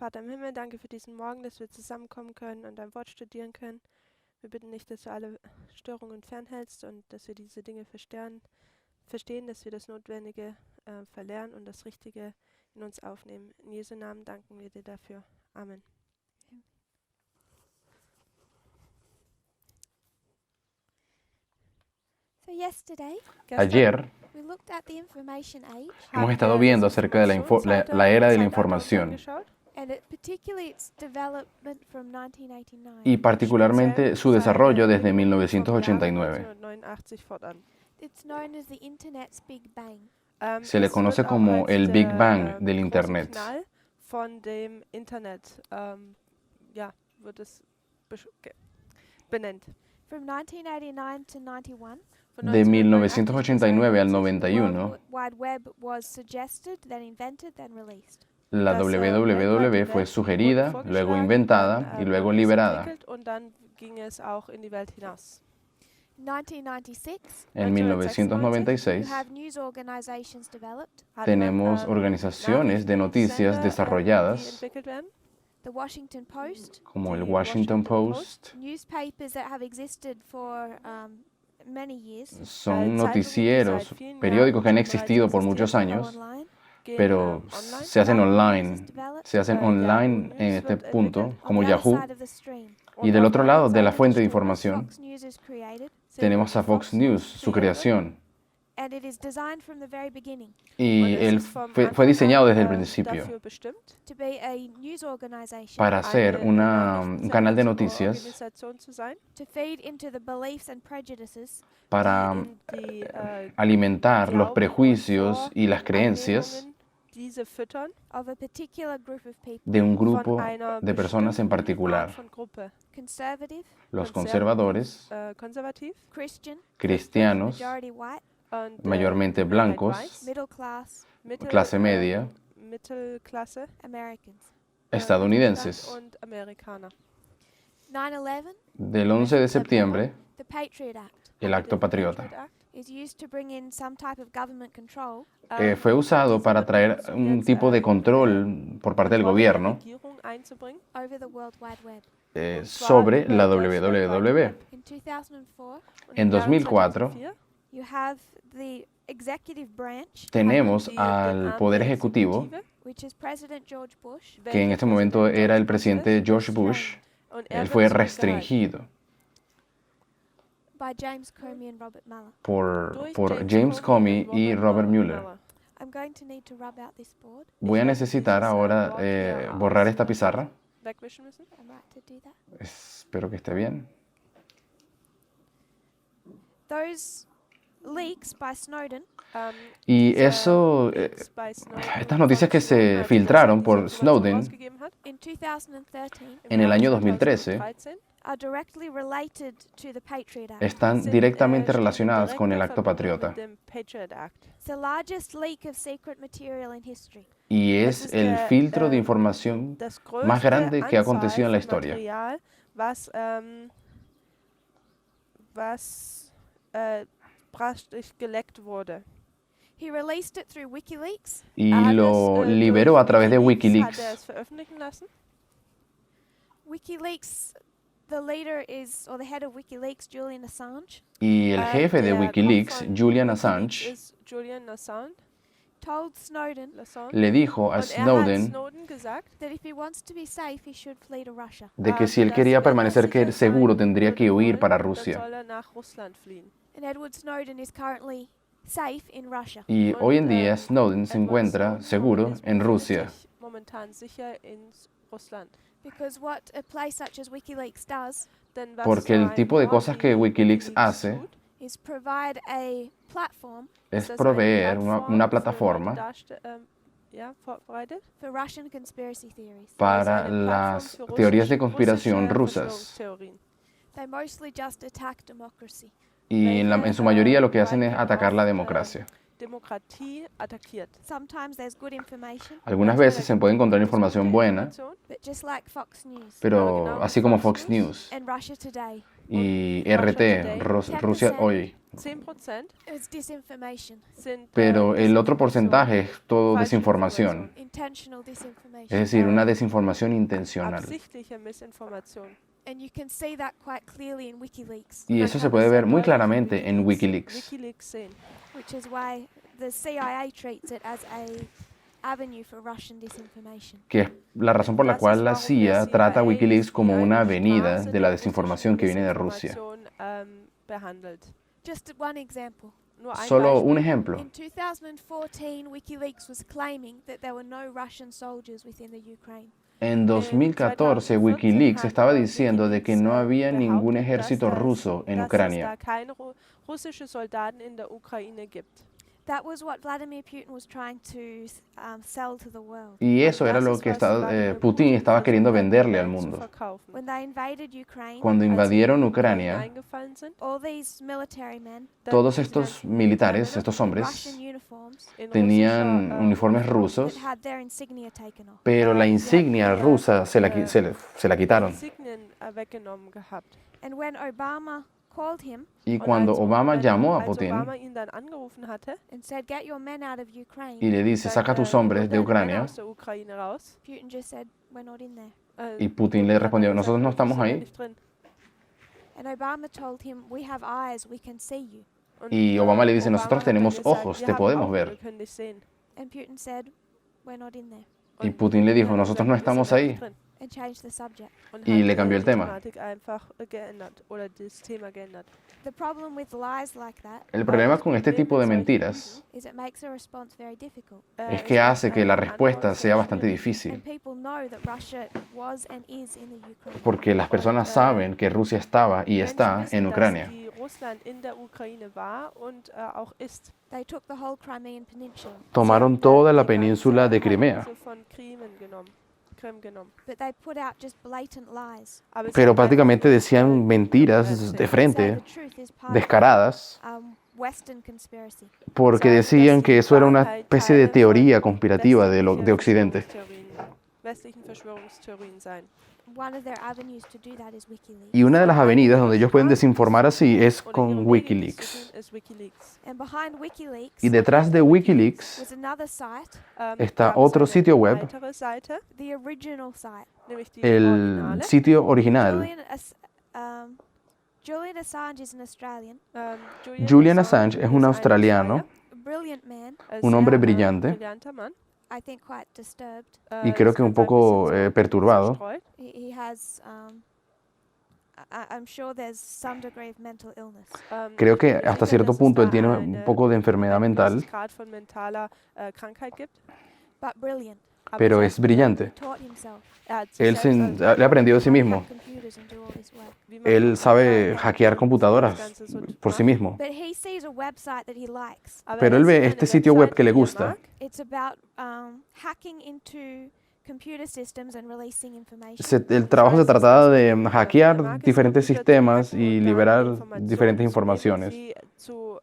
Vater im Himmel, danke für diesen Morgen, dass wir zusammenkommen können und dein Wort studieren können. Wir bitten dich, dass du alle Störungen fernhältst und dass wir diese Dinge verstehen, dass wir das Notwendige verlernen und das Richtige in uns aufnehmen. In Jesu Namen danken wir dir dafür. Amen. So yesterday, Ayer we looked at the information age, hemos estado viendo acerca de la era de la información and particularly its development from 1989. y particularmente su desarrollo desde 1989. It's known as the Internet's Big Bang. Se le conoce como el Big Bang del Internet. Von dem Internet, wird es benannt. From 1989 to 91, De 1989 al 91, World Wide Web was suggested, then invented, then released. la WWW fue sugerida, luego inventada y luego liberada. Und dann ging es auch in die Welt hinaus. 1996, En you 1996 have news organizations developed. tenemos organizaciones de noticias die desarrolladas entwickelt werden. The Washington Post, como el Washington Post. newspapers that have existed for many years, Son noticieros, periódicos que han existido por muchos años, online. pero se hacen online en este punto, como On the other Yahoo. side of the stream, Y del otro lado de la fuente de información Fox News is created, tenemos a Fox News, su creación. and it is designed from the very beginning Y él fue diseñado desde el principio Dafür bestimmt, to be a news organization para ser un canal de noticias, Organisation zu sein, to feed into the beliefs and prejudices para in die alimentar los prejuicios y las creencias Annehmungen, diese füttern of a particular group of people, de un von grupo einer de personas en bestimmten particular, Art von Gruppe. conservative, los conservadores, Konservativ Christian, cristianos, majority white, und mayormente blancos, middle class, clase media, Mittelklasse, Americans. estadounidenses. und Amerikaner. 9/11, Del 11 de septiembre, the Patriot Act, el Acto Patriota is used to bring in some type of government control fue usado para traer un tipo de control por parte del gobierno Regierung einzubringen. over the World Wide Web. sobre la WWW. In 2004, Und En im Jahr 2004 2004 you have the executive branch, tenemos die al Amt Poder der Ejecutivo, Exekutive, which is President George Bush, que en este momento era el presidente George Bush. und Él wird fue zurückgehalten restringido by James Comey and Robert Mueller. por James Comey y Robert Mueller. I'm going to need to rub out this board. Voy a necesitar ahora borrar esta pizarra. Wegwischen müssen. I'm right to do that. Espero que esté bien. Those leaks by Snowden Y Diese eso, Leaks bei Snowden estas noticias que se filtraron por Snowden in 2013 en el año 2013 are directly related to the Patriot Act. están directamente relacionadas con el Acto Patriota. It's the largest leak of secret material in history. Y es el filtro de información más grande que ha acontecido en la historia. Was praktisch geleckt wurde. He released it through WikiLeaks. Y lo liberó a través de Hat Wikileaks. er es veröffentlichen lassen? WikiLeaks, the leader is, or the head of WikiLeaks, Julian Assange, Y el jefe de Der Wikileaks, Kopf von Julian WikiLeaks Assange, ist Julian Assange. told Snowden le dijo a Und hat Snowden Snowden gesagt, that if he wants to be safe, he should flee to Russia. de que si él quería permanecer seguro tendría que huir para dann Rusia. soll er nach Russland fliehen. And Edward Snowden is currently safe in Russia. Y hoy en día Snowden se encuentra seguro en Rusia, Momentan sicher in Russland. Because what a place such as WikiLeaks does Denn was porque el ein tipo de Ort cosas wie que Wikileaks WikiLeaks hace tut, is provide a platform es dass proveer eine una Plattform plataforma vorbereitet for Russian conspiracy theories. para las teorías de conspiración rusas. Verschwörungstheorien. They mostly just attack democracy. Y en su mayoría lo que hacen es atacar la democracia. Demokratie attackiert. Sometimes there's good information, Algunas veces se puede encontrar información buena, but just like Fox News pero así como Fox News and Russia Today, y RT, Rusia Hoy, 10% is disinformation, sind Pero el otro Desinformation, porcentaje es todo falsche desinformación, Information, intentional es disinformation. decir, una desinformación intencional. absichtliche Missinformation. And you can see that quite clearly in WikiLeaks, Y Man eso kann se puede das ver sehr muy deutlich in claramente en Wikileaks. Wikileaks sehen. which is why the CIA treats it as a avenue for Russian disinformation. Que es la razón por la Das cual ist, la warum der CIA trata CIA Wikileaks es wie como una eine avenida Straße de la der desinformación que russischen viene de Rusia. Desinformation behandelt. Just one example. Nur ein Solo un Beispiel. ejemplo. In 2014, WikiLeaks was claiming that there were no Russian soldiers within the Ukraine. En 2014, Wikileaks estaba diciendo de que no había ningún ejército ruso en dass es Ucrania. da keine russische Soldaten in der Ukraine gibt. That was what Vladimir Putin was trying to sell to the world. Y eso era lo que Putin estaba queriendo venderle al mundo. When they invaded Ukraine, Cuando invadieron Ucrania, eingefallen sind, all these military men todos estos militares, estos hombres, Russian uniforms in tenían russischer, uniformes that rusos, had their insignia taken off. pero la insignia rusa se la quitaron. Insignien weggenommen gehabt. And when Obama called him Y Und cuando Obama llamó a als Putin Obama ihn dann angerufen hatte, and said, "Get your men out of y Ukraine," le dice, saca tus hombres de hol deine Männer Ucrania, aus der Ukraine raus. Putin just said, "We're not in there." y Putin le respondió, nosotros no estamos "Wir sind da ahí. nicht drin." And Obama told him, "We have eyes, we can see you." Und, Y Obama le dice, Obama nosotros hat dann tenemos gesagt, ojos, "Wir te haben podemos Augen, ver. wir können dich sehen." And Putin said, "We're not in there," Y Und Putin le dijo, hat nosotros gesagt, no "Wir sind estamos da ahí. nicht drin." and changed the subject. Und Y hat le cambió el die tema. Thematik einfach geändert oder das Thema geändert. The problem with lies like that El problema con este tipo de mentiras is it makes a response very difficult. es que hace que la respuesta sea bastante difícil, And people know that Russia was and is in the Ukraine. porque las personas saben que Rusia estaba y Menschen está wissen, en dass Ucrania. die Russland in der Ukraine war und auch ist. They took the whole Crimean Peninsula, Tomaron toda la península de Crimea, Von Krim genommen. but they put out just blatant lies. Aber sie pero haben prácticamente einfach, decían mentiras de Say frente, the truth is part descaradas, of Western conspiracy. porque decían que eso era una especie de teoría conspirativa de Occidente. westlichen Verschwörungstheorien sein. One of their avenues to do that is WikiLeaks. Y una de las avenidas donde ellos pueden desinformar así es Oder con ihre Wege, die Wikileaks. zu tun, ist WikiLeaks. And behind WikiLeaks Y detrás de Wikileaks was another site, está gab es otro eine sitio web, weitere Seite, the original site. nämlich die el Originale. sitio original. Julian Assange is an Australian, Julian Assange es un ein australiano, a brilliant man, un hombre brillante, brillanter Mann, I think quite disturbed. y creo que un poco perturbado. zerstreut. He has, I'm sure there's some degree of mental illness. Creo que Ich bin hasta sicher, cierto dass es punto él da tiene eine- un poco de enfermedad einen mental, gewissen Grad von mentaler Krankheit gibt. But brilliant. Aber pero sehr es brillante. Taught himself Er hat sich Él selbst le ha aprendido de sí how to mismo. hack computers and do all this work. wie man Él sabe Computer hackear das computadoras Ganze so por sí macht. mismo. But he sees a website that he likes. Aber Pero er él ve sieht eine este sitio web Website, que le die er gusta. mag. It's about hacking into computer systems and releasing information. El trabajo se trataba de hackear diferentes sistemas y liberar diferentes informaciones. Zu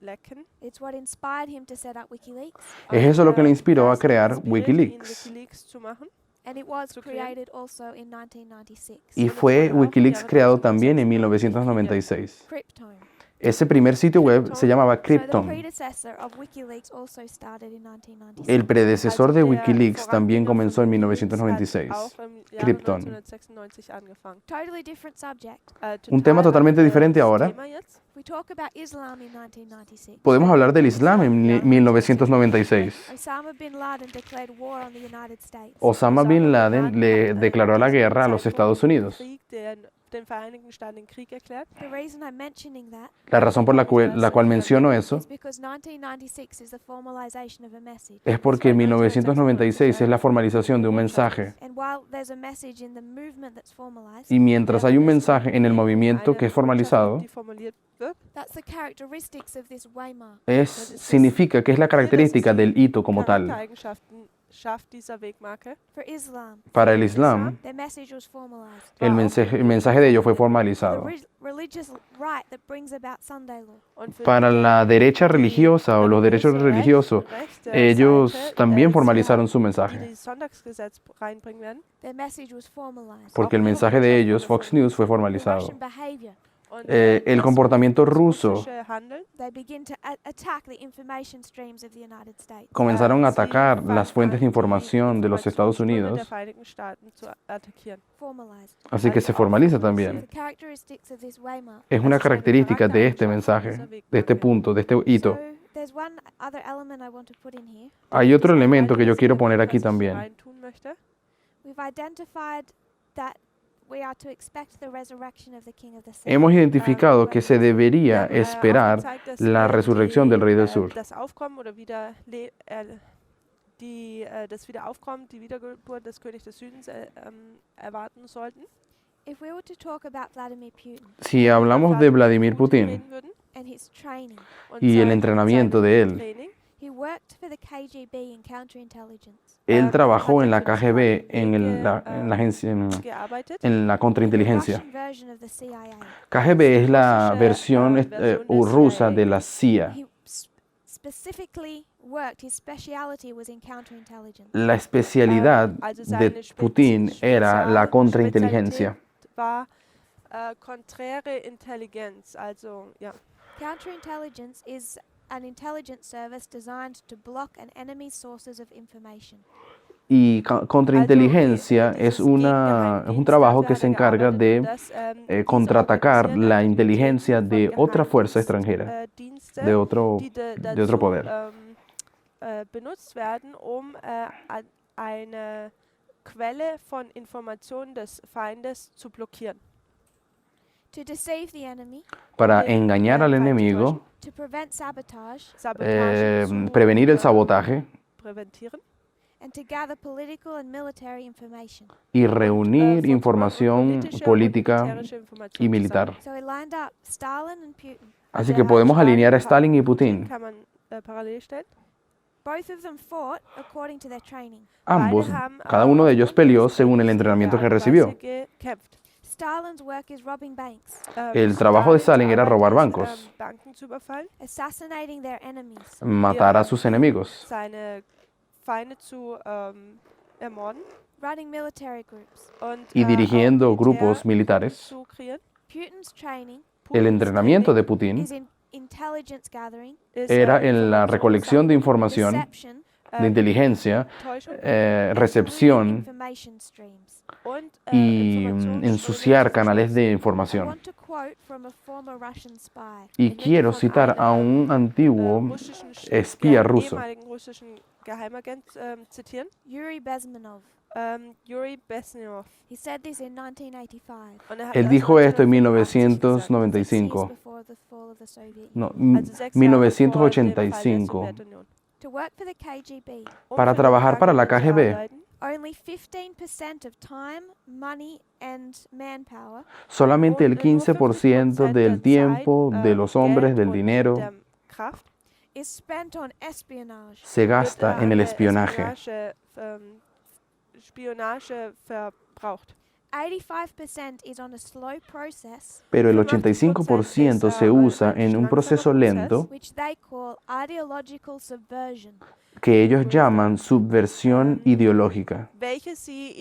lecken. It's what inspired him to set up WikiLeaks, Es eso lo que le inspiró a Das crear inspirierte ihn, Wikileaks. WikiLeaks zu machen. and it was Zu kreieren. created also in 1996. Y fue Wikileaks creado también en 1996. Cryptome. Ese primer sitio web se llamaba So the Cryptome. predecessor of WikiLeaks also started in 1996. El predecesor de Also der Wikileaks también Vorgänger comenzó en von WikiLeaks 1996. hat auch im Jahre Krypton. 1996 angefangen. Totally different subject. Un tema totalmente diferente anderes ahora. Thema jetzt. We talk about Islam in 1996. Podemos hablar del Islam en 1996. Osama bin Laden declared war on the United States. Osama Bin Laden le declaró la guerra a los Estados Unidos. Krieg, den Vereinigten Staaten den Krieg erklärt. The reason I'm mentioning that La razón por la cual menciono eso is because 1996 is the formalization of a message. es porque 1996 es la formalización de un mensaje. And while there's a message in the movement that's formalized, Y mientras hay un mensaje en el movimiento que es formalizado, Die formuliert wird. that's the characteristics of this Weimar. significa que es la característica del hito como tal. Charaktereigenschaften schafft dieser Wegmarke. For Islam, Para el Islam, their message was formalized. el mensaje de ellos fue The formalizado. religious right that brings about Sunday law. Und für Para die la derecha religiosa o los derechos religiöse religiosos, rechte ellos Seite, también sie formalizaron su die mensaje, das Sonntagsgesetz reinbringen werden. Their message was formalized. porque el mensaje de ellos, Fox News, fue formalizado. Russian behavior el comportamiento ruso. russische Handeln. They begin to attack the information streams of the United States. Comenzaron a Sie atacar fangen las fuentes de an, die información de los Estados Informationsströme der Unidos, Vereinigten Staaten zu attackieren. Formalized. así que se formaliza también. The characteristics of this waymark. Es una característica de este mensaje, de este punto, de este hito. So there's one other element I want to put in here. Hay otro elemento que yo Eines quiero Element, poner was aquí ich también. reintun möchte. We've identified that we are to expect the resurrection of the King of the South. Hemos identificado que se debería esperar aufgezeigt, dass la wir resurrección del Rey del die, Sur. das Aufkommen oder das Wiederaufkommen, die Wiedergeburt des Königs des Südens erwarten sollten. If we were to talk about Vladimir Putin Si hablamos de Vladimir Putin reden würden and his training, und y el sein entrenamiento de él, Training, he worked for the KGB in counterintelligence. él trabajó en la hat er für KGB, die en, la agencia, gearbeitet. en la The contrainteligencia. Russian version of the CIA. KGB es la versión rusa de la CIA. He specifically worked, his speciality was in counterintelligence. La especialidad Also de seine Putin era la contrainteligencia. Spezialität war konträre Intelligenz, also ja. Counterintelligence is an intelligence service designed to block an enemy's sources of information. Y contrainteligencia es un trabajo que se encarga de contraatacar la inteligencia de otra fuerza extranjera, de otro poder. Benutzt werden, eine Quelle von Informationen des Feindes zu blockieren. To deceive the enemy, Para engañar al enemigo, to prevent sabotage, Sabotage zu prevenir el sabotaje präventieren and to gather political and military information. y reunir von información politische und política militärische Informationen y militar. So we lined up Stalin and Putin. Así que podemos alinear a Stalin y Putin. Kann man parallel stellen. Both of them fought according to their training. Ambos, cada uno de ellos peleó según el entrenamiento que recibió. Gekämpft. Stalin's work is robbing banks, El trabajo de Stalin era robar bancos, Banken zu überfallen, assassinating their enemies, matar a sus enemigos seine Feinde zu ermorden running military groups. und y dirigiendo auch grupos Militär militares. zu kreieren. Putin's training El entrenamiento de is Putin in intelligence gathering, era en la recolección de información, deception, de inteligencia, Täuschung recepción information streams. und y Informationsströme ensuciar canales de I información. want to quote from a former Russian spy. Y quiero citar a un antiguo russischen espía ruso, ehemaligen russischen Geheimagent zitieren. Yuri Bezmenov. Yuri Bezmenov. He said this in 1985, Und hat él das dijo esto en 1985 gesagt. 6 1995, years before the fall of the Soviet no, Union. Also 6 Jahre vor dem Fall der 1985, Sowjetunion. To work for the KGB, para Für die trabajar para la zu KGB. arbeiten, only 15% of time, money, and manpower Solamente el und nur 15% 50% del der tiempo, Zeit, de los hombres, Geld del und dinero, der Kraft is spent on espionage. se wird gasta en an el der espionaje. Spionage verbraucht. 85% is on a slow process, Pero el 85% se usa en un proceso lento which they call ideological subversion. que ellos llaman subversión ideológica, Welche sie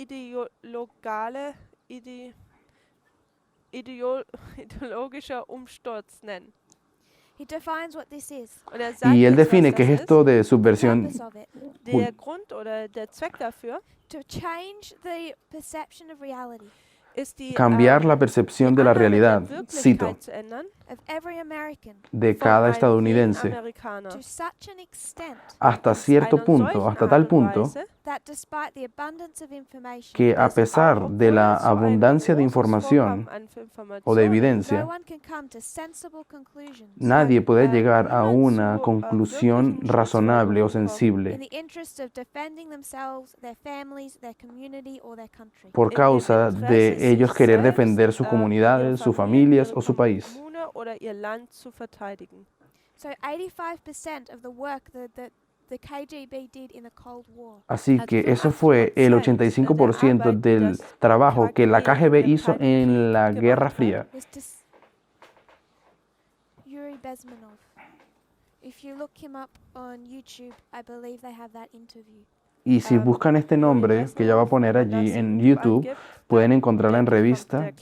ideologischer Umsturz nennen. He defines what this is, Und er sagt y él jetzt, was define qué das es esto de subversión. purpose of it, Der Grund oder der Zweck dafür to change the perception of reality ist die Cambiar la percepción de la realidad, cito, of every American de cada estadounidense, Amerikaner to such an extent hasta cierto punto, hasta tal punto, that despite the abundance of information, que a pesar de la abundancia de información o de no evidencia, one can come to sensible conclusions nadie puede llegar a una conclusión razonable o in sensible the interest of defending themselves, their families, their community, or their country. por causa de ellos querer defender sus comunidades, sus familias o su país. oder ihr Land zu verteidigen. So 85% of the work that the KGB did in the Cold War Así que eso fue el 85% del trabajo que la KGB hizo en la Guerra Fría. was to Yuri Bezmenov. If you look him up on YouTube, I believe they have that interview. Y si buscan este nombre, que ya va a poner allí en YouTube, pueden encontrar la entrevista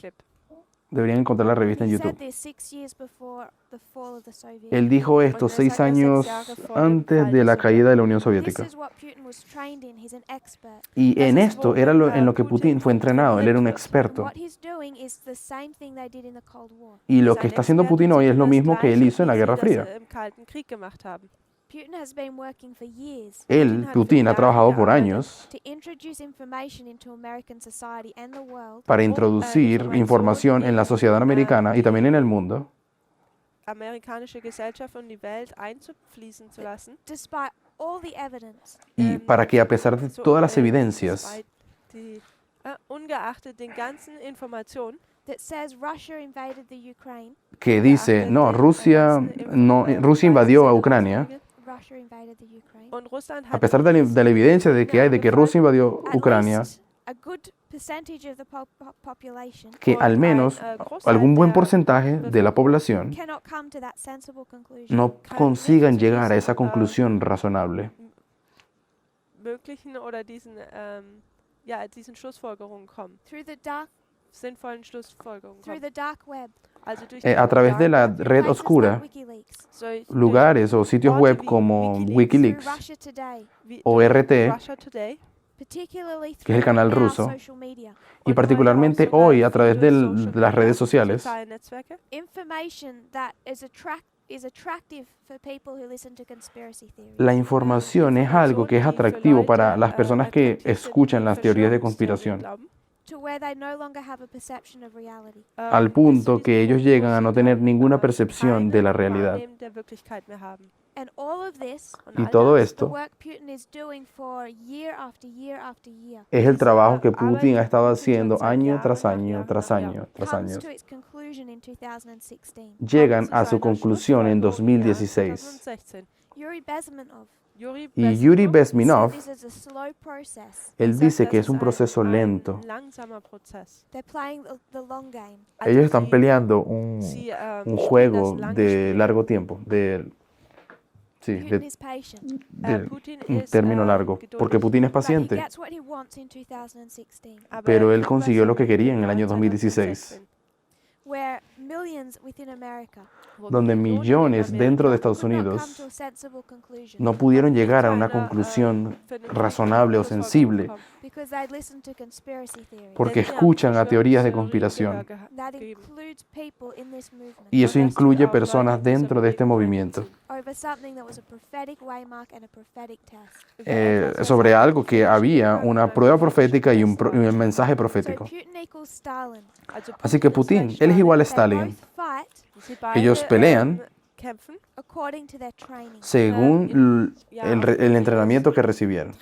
Deberían encontrar la revista en He said YouTube. this 6 years before the fall of the Soviet Él Union. dijo esto Und 6 das hat er 6 años Jahre vor dem antes Fall de der la caída de la Unión This Soviética. is what Putin was trained in. He's an expert. Y Das en ist, esto worin, era en lo que Putin Putin fue entrenado. Él era un trainiert wird. And experto. what he's doing is the same thing they did in the Cold War. Y lo Sein que está haciendo Experte Putin zu hoy es tun lo das mismo que él Gleiche, hizo en la wie sie Guerra das Fría. im Kalten Krieg gemacht haben. Putin has been working for years Putin ha trabajado por años to introduce information into American society and the world para introducir información en la sociedad americana y también en el mundo, Amerikanische Gesellschaft und die Welt einzufließen zu lassen. despite all the evidence. y para que a pesar de todas las evidencias despite die, ungeachtet den ganzen Informationen, That says Russia invaded the Ukraine. que dice, no, Rusia invadió a Ucrania, Russia invaded the Ukraine. und Russland a hat pesar de la evidencia de que hay de que Rusia invadió At Ucrania, least a good percentage of the population que al menos algún buen porcentaje de la población cannot come to that sensible conclusion. no consigan llegar a esa conclusión razonable. möglichen oder diesen Schlussfolgerungen kommen, Through the dark sinnvollen Schlussfolgerungen through kommen. the dark web. Also durch A través de la red Places oscura, like WikiLeaks. lugares o sitios Orte web wie como Through Wikileaks Russia Today. o RT, Russia Today, Particularly que es el through canal now ruso, social media. y particularmente hoy a través de las redes sociales, soziale Netzwerke, Information that is attractive for people who listen to conspiracy theories. la información es algo que es atractivo para las personas que escuchan las teorías de conspiración, To where they no longer have a perception of reality. al punto que ellos llegan a no tener ninguna percepción de la realidad. And all of this, Y todo the esto work Putin is doing for year after year after year, es el trabajo que Putin ha estado haciendo año tras año, tras año, tras comes años. to its conclusion in 2016. Llegan a su conclusión en 2016. Yuri Bezmenov Y Yuri said Bezmenov, this is a slow process. él dice que es un proceso lento. They're playing the long game. Ellos están peleando un juego de largo tiempo, Putin is patient. un término largo, porque Putin es But he paciente, gets what he wants in 2016, pero él consiguió lo que quería en el año 2016, where millions within America donde millones dentro de Estados could not come Unidos to a sensible conclusion no pudieron llegar a una conclusión razonable o sensible because they'd listened to conspiracy theories. porque escuchan a teorías de conspiración. That includes people in this movement Y eso incluye personas dentro de este movimiento, over something that was a prophetic waymark and a prophetic test. sobre algo que había una prueba profética y un mensaje So profético. Putin equals Stalin. Así que Putin, él es igual a They Stalin. both fight Ellos pelean according to their training. según el entrenamiento que recibieron.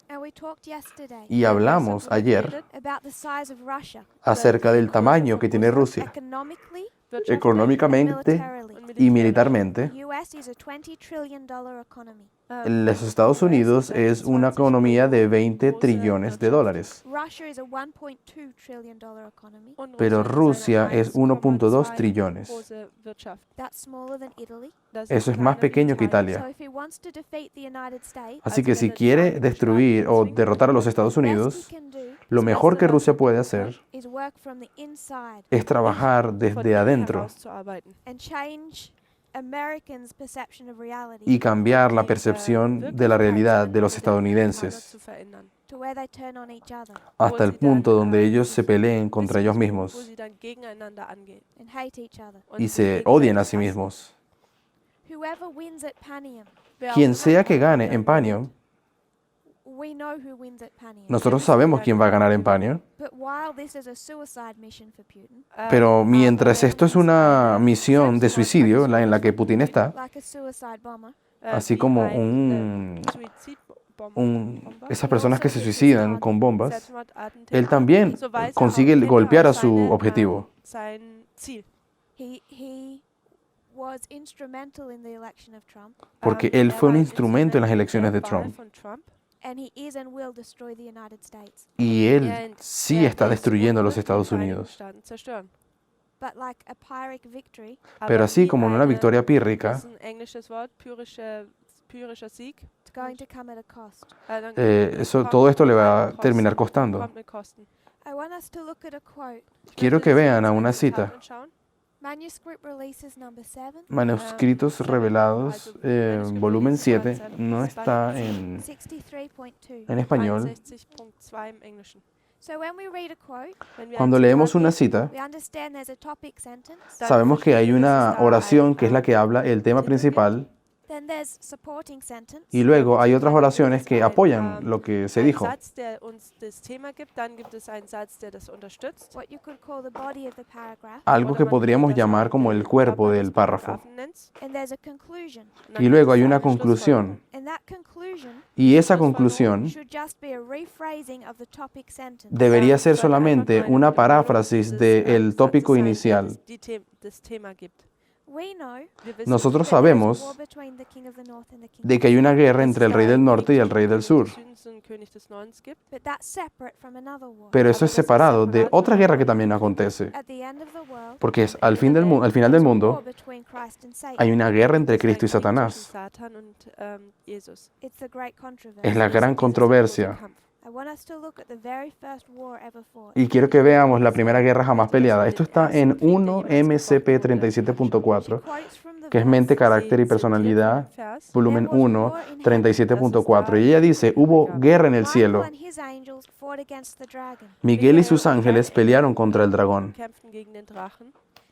And we talked yesterday Y hablamos ayer about the size of Russia, acerca del tamaño que tiene Rusia, economically, económicamente militarily. y militarmente. US is a $20 trillion economy. Los Estados Unidos es una economía de 20 trillones de dólares, Russia is a $1.2 trillion economy. pero Rusia es 1.2 trillones. That's smaller than Italy. Eso es más pequeño que So Italia. if he wants to defeat the United States, Así que si quiere destruir o derrotar a los Estados the best Unidos, he can do lo mejor que Rusia puede hacer is work from the inside es trabajar desde adentro and change Americans' perception of reality y cambiar la percepción de la realidad de los estadounidenses to where they turn on each other hasta el punto donde ellos se peleen contra ellos mismos and hate each other. y se odien a sí mismos. Whoever wins at Panium, Quien sea que gane en Panion, we know who wins at Panium. nosotros sabemos quién va a ganar en Panion, But while this is a suicide mission for Putin, pero mientras esto es una misión de suicidio en la que Putin está, like a suicide bomber, así como esas personas que se suicidan con bombas, él también consigue golpear a su objetivo, he was instrumental in the election of Trump, porque él fue un instrumento en las elecciones de Trump and he is and will destroy the United States. y él sí está destruyendo a los Estados Unidos. But like a Pyrrhic victory, Pero así como en una victoria pírrica, it's going to come at a cost. todo esto le va a terminar costando. I want us to look at a quote. Quiero que vean a una cita. Manuscript Releases number 7, Manuscritos Revelados, volumen 7, no está en 63.2. español. 63.2 im Englischen. So when we read a quote, Wenn wir Cuando ein leemos Zitat una lesen, cita, we understand there's a topic sentence, dann sabemos que hay verstehen wir, una dass es da oración que es la ein que habla el tema principal then there's supporting sentence, y luego hay otras oraciones que apoyan lo que se ein dijo. Satz, der uns das Thema gibt, dann gibt es einen Satz, der das unterstützt. what you could call the body of the paragraph, Algo que Oder man podríamos könnte das llamar auch como den el cuerpo Körper del des párrafo. Paragraphen nennt. and there's a conclusion. Und dann Y luego gibt hay es una eine conclusión. And that conclusion Y esa conclusión should just be a rephrasing of the topic sentence. debería ser sollte einfach solamente nur eine una Wiederholung paráfrasis dieses, del Satzes tópico sein, der inicial. das Thema gibt. We know Wir wissen, Nosotros that there's a war sabemos between the king of the north and the king de of que hay una guerra dass entre es el da rey del einen norte y Krieg el rey del zwischen sur, König des Südens und König des Nordens gibt. but that's separate from another war. pero eso Aber es das ist separado de separat otra von guerra einer que también anderen. acontece, At the end of the world, porque es al final del there's a mundo war between Christ and Satan. hay una guerra entre Es ein Cristo y Krieg zwischen Satanás. Satan und Jesus. It's the great controversy. Es la Das ist gran dieser controversia. große Kampf. I want us to look at the very first war ever fought. Y quiero que veamos la primera guerra jamás peleada. Esto está en 1 MCP 37.4, Quotes from the que es verse, mente, carácter y Sie zitiert personalidad, den Vers. volumen 1, 37.4. Y ella dice, hubo guerra en el cielo. Michael and his angels fought against the dragon. Miguel y sus ángeles pelearon contra el dragón. Kämpften gegen den Drachen.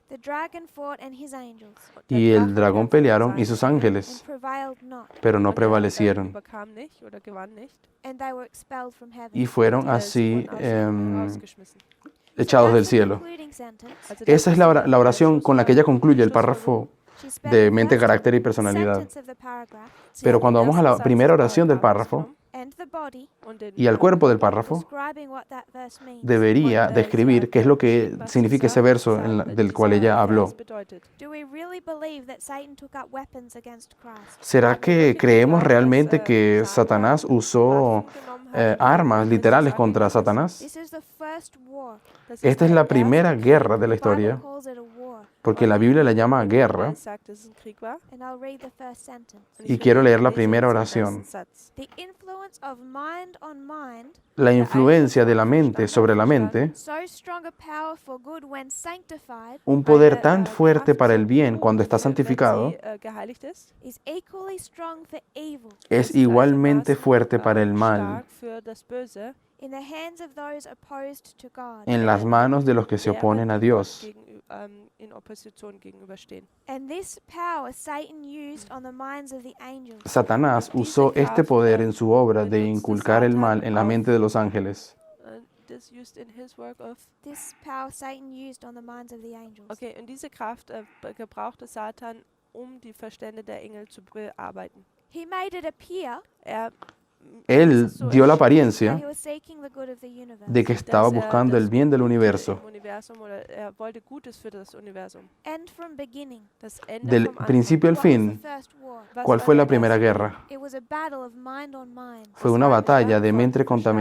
The dragon fought and his angels, Y el dragón pelearon y sus and ángeles, prevailed not, pero no Und der prevalecieron. überkam nicht oder gewann nicht. and they were expelled from heaven. Y fueron Sie así wurden rausgeschmissen. echados del That's the cielo. concluding sentence. Also das Esa es ist la oración con la que ella concluye el párrafo She spent de the mente, first carácter y personalidad. sentence of the paragraph Sie Pero hat cuando den vamos a la ersten Satz primera des oración del Paragraphs párrafo and the body und den y al cuerpo del párrafo, describing what that verse means. debería describir qué es lo que significa ese verso del cual ella habló. bedeutet. Do we really believe that Satan took up weapons against Christ? ¿Será que creemos realmente que Satanás usó armas literales contra Satanás? This is the first war. Das Esta es der la erste primera Krieg. guerra de la The Bible historia, calls it a war. porque la Biblia la llama Die guerra, Bibel sagt, dass es ein Krieg war. And I'll read the first sentence. Und ich y will quiero leer la lesen primera den oración. ersten Satz. The influence of mind on mind, La influencia de la mente sobre la mente, so strong a power for good when sanctified, un poder Eine, tan fuerte Kraft para el zum bien Gut, cuando está wenn santificado, sie, geheiligt ist, is equally strong for evil es igualmente fuerte para el mal stark für das Böse, in the hands of those opposed to God. en las manos de los que se oponen a Dios. in Opposition gegenüberstehen. And this power Satan used on the minds of the angels. Satanás usó este poder en su obra de inculcar el mal en la mente de los ángeles. Das used in his work of. This power Satan used on the minds of the angels. Okay, und diese Kraft gebrauchte Satan, um die Verstände der Engel zu bearbeiten. He made it appear Él dio la that apariencia he was seeking the good of the universe. de que estaba buscando el bien del universo. Oder er wollte Gutes für das Universum. End from beginning. Das Ende Del vom Anfang. principio al What was the fin, first war? Was ¿cuál war fue la der primera erste? guerra? It was a battle of mind on mind. Fue una batalla de mente contra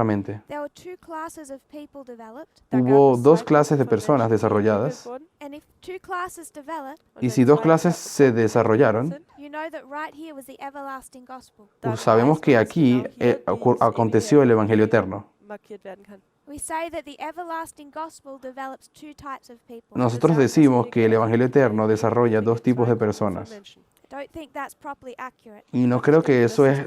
mente. There were two classes of people developed, Da gab Hubo es dos zwei clases de Gruppen von personas Menschen, die desarrolladas, entwickelt wurden. and if two classes developed, Und y wenn si dos zwei clases se desarrollaron, sind, you know that right here was the everlasting gospel. dann pues sabemos weiß que man, dass aquí genau hier dieses aconteció el ewige Evangelio eterno. markiert werden kann. We say that the everlasting gospel develops two types of people. Nosotros decimos que el Evangelio eterno desarrolla dos tipos de personas. I don't think that's properly accurate. Y no creo que eso es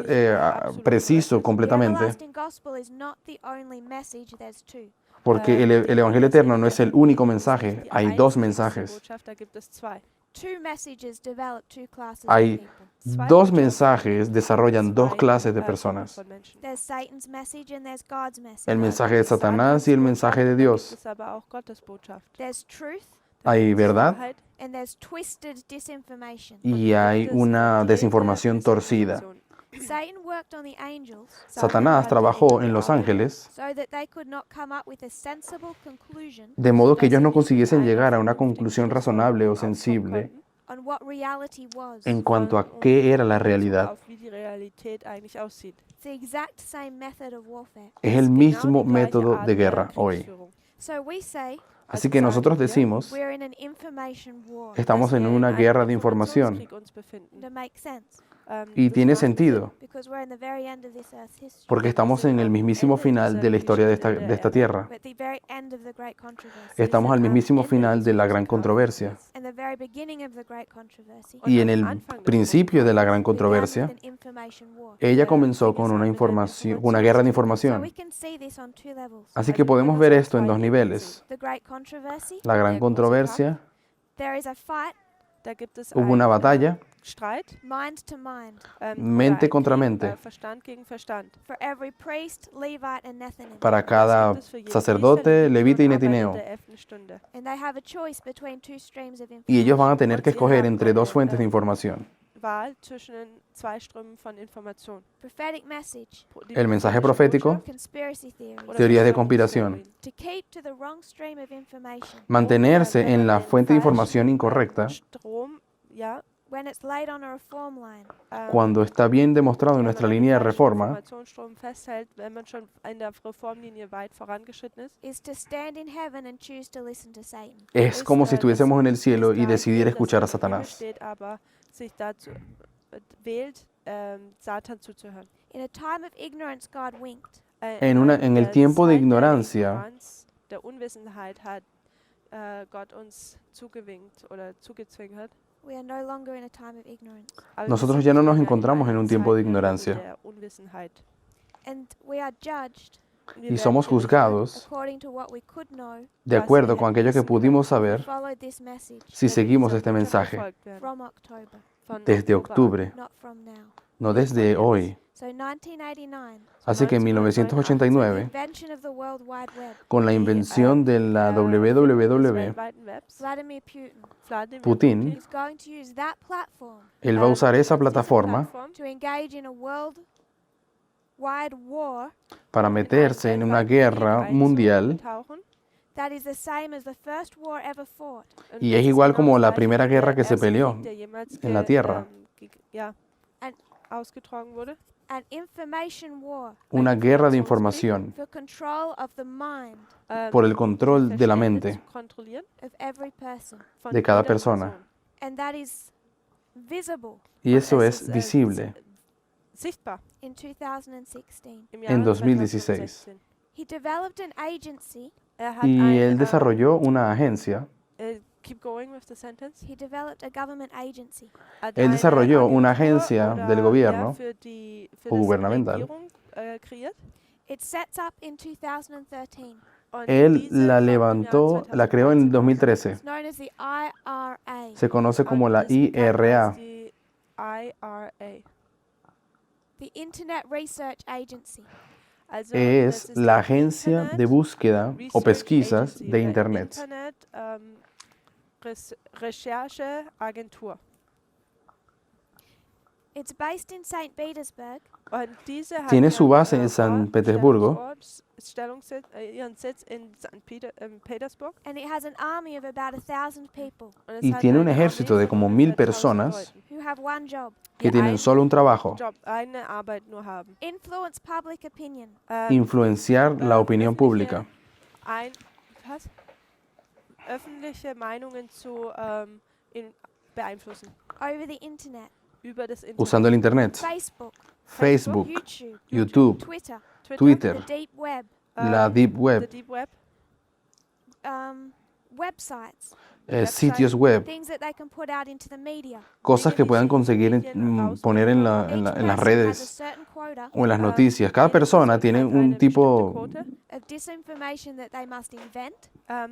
preciso The completamente, everlasting gospel is not the only message, there's two. porque el Evangelio eterno no es el único mensaje, hay dos mensajes. Da gibt es zwei. Two messages develop two classes Hay of people. dos mensajes desarrollan dos clases de personas. Von Menschen. There's Satan's message and there's God's message. El mensaje de Satanás y el mensaje de Da gibt Dios. es aber auch Gottes Botschaft. There's truth Da Hay gibt es verdad Wahrheit and there's twisted disinformation. y hay una desinformación torcida. Satan worked on the angels Satanás trabajó en los ángeles so that they could not come up with a sensible conclusion de modo que ellos no consiguiesen llegar a una conclusión razonable o sensible on what reality was. en cuanto a qué era la realidad. Auf wie die Realität eigentlich aussieht. It's the exact same method of warfare. Es el Genau mismo die gleiche método Art de der guerra hoy. So we say Así que nosotros decimos, we're in an information war. estamos en una guerra de información. And it makes sense Y tiene sentido, because we're in the very end of this earth's history. porque estamos en el mismísimo final de la historia de esta tierra. We're at the very end of the great controversy. Estamos al mismísimo final de la gran controversia. And the very beginning of the great controversy. Y en el principio de la gran controversia, An information war. ella comenzó con una guerra de So información. we can see this on two levels. Así que podemos ver esto en dos niveles. The great controversy, La gran controversia, there is a fight, Da gibt es hubo una batalla, Streit, mind to mind, mente oder contra Krieg, mente, Verstand gegen Verstand. for every priest, Levite, and Nethinim. para cada sacerdote, levita y netineo. And they have a choice between two streams of Y information. ellos van a tener que escoger entre dos fuentes de información. Wahl zwischen zwei Strömen von Information. Prophetic message, El mensaje profético, conspiracy theories. Oder teorías de Verschwörungstheorien. conspiración. To keep to the wrong stream of information Mantenerse en la fuente de información incorrecta Strom, ja, when it's laid on a reform line. cuando está bien demostrado en wenn nuestra man línea de den falschen reforma, Informationsstrom festhält, wenn man schon in der Reformlinie weit vorangeschritten ist, Is to stand in heaven and choose to listen to Satan. es como si estuviésemos en el cielo y ist decidir da, escuchar a dass er im Himmel Satanás. steht, aber sich dazu wählt, Satan zuzuhören. In a time of ignorance, God winked. En el tiempo de ignorancia, Ignoranz, der Unwissenheit hat Gott uns zugewinkt oder zugezwinkert. We are no longer in a time of ignorance. Aber wir nosotros sind ya no nicht nos mehr encontramos en einer un tiempo de Zeit ignorancia der Unwissenheit. And we are judged Wir y somos werden juzgados according to what we could know de acuerdo con aquello que pudimos if we saber followed this message si wenn seguimos dieser este Botschaft mensaje gefolgt werden. from October, Von desde Oktober octubre, not from now. no desde hoy. So 1989, Así que en 1989, invention of the World Wide Web, con la invención de la an. Des WWW, weltweiten Webs. Vladimir Putin Vladimir Putin, is going to use that platform él va a usar esa diese plataforma Plattform to engage in a world wide war para meterse en una guerra mundial einzutauchen. that is the same as the first war ever fought. Und y das es ist igual genau como das la Gleiche primera wie guerra der que se erste peleó Krieg, der jemals en la tierra. Ja, And- ausgetragen wurde. An information war Una guerra de información for control of the mind por el control de la Verstände mente zu kontrollieren of every person. von de cada jeder persona. Person. And that is visible y eso Es es visible sichtbar in 2016. im en Jahre 2016. 2016. He developed an agency. Hat Y él desarrolló una agencia, keep going with the sentence. He developed a government agency Hat Él eine desarrolló una Agentur agencia oder, del gobierno für o das gubernamental. Regierung, kreiert. It sets up in 2013. Und Él diese la fand im levantó, Jahr la creó en 2013 2013. It's known as the IRA, Se conoce como und la ist bekannt IRA. als die IRA. the Internet Research Agency. Also, Es das ist la die agencia Internet de búsqueda o Research pesquisas Agency, de der Internet. Internet Rechercheagentur. It's based in St. Petersburg Und diese hat Tiene su ihren, base en San Ort- Petersburgo ihren Sitz in St. Petersburg. and it has an army of about 1,000 people Und es y hat tiene un eine ejército Armee de von como ungefähr 1000 personas 1000 Leuten, who have one job: que die tienen einen solo un trabajo, Job, eine Arbeit nur haben. influence public opinion influenciar la opinión pública, Was? Öffentliche Meinungen zu beeinflussen over the Internet, über das Internet. usando el Internet, Facebook, Facebook, YouTube, YouTube, Twitter, Twitter, the Deep Web, la Deep the Web, Deep Web, websites, sitios web, things that they can put out into the media. cosas que puedan conseguir poner en Each las person has a redes certain quota o en las noticias. Cada persona tiene un tipo, of disinformation that they must invent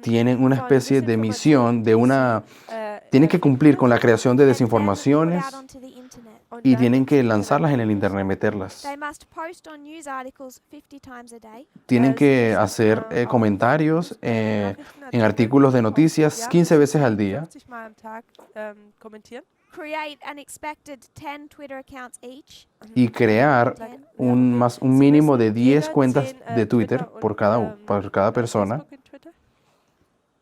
tienen una especie de misión, tienen que cumplir con la creación de and then put desinformaciones out onto the Internet. y tienen que lanzarlas en el Internet, meterlas. They must post on news articles 50 times a day. Tienen que hacer comentarios en artículos de noticias 15 veces al día 50 Mal am Tag kommentieren. Create an expected 10 Twitter accounts each. y crear un mínimo de 10 cuentas de Twitter por cada persona. Facebook und Twitter?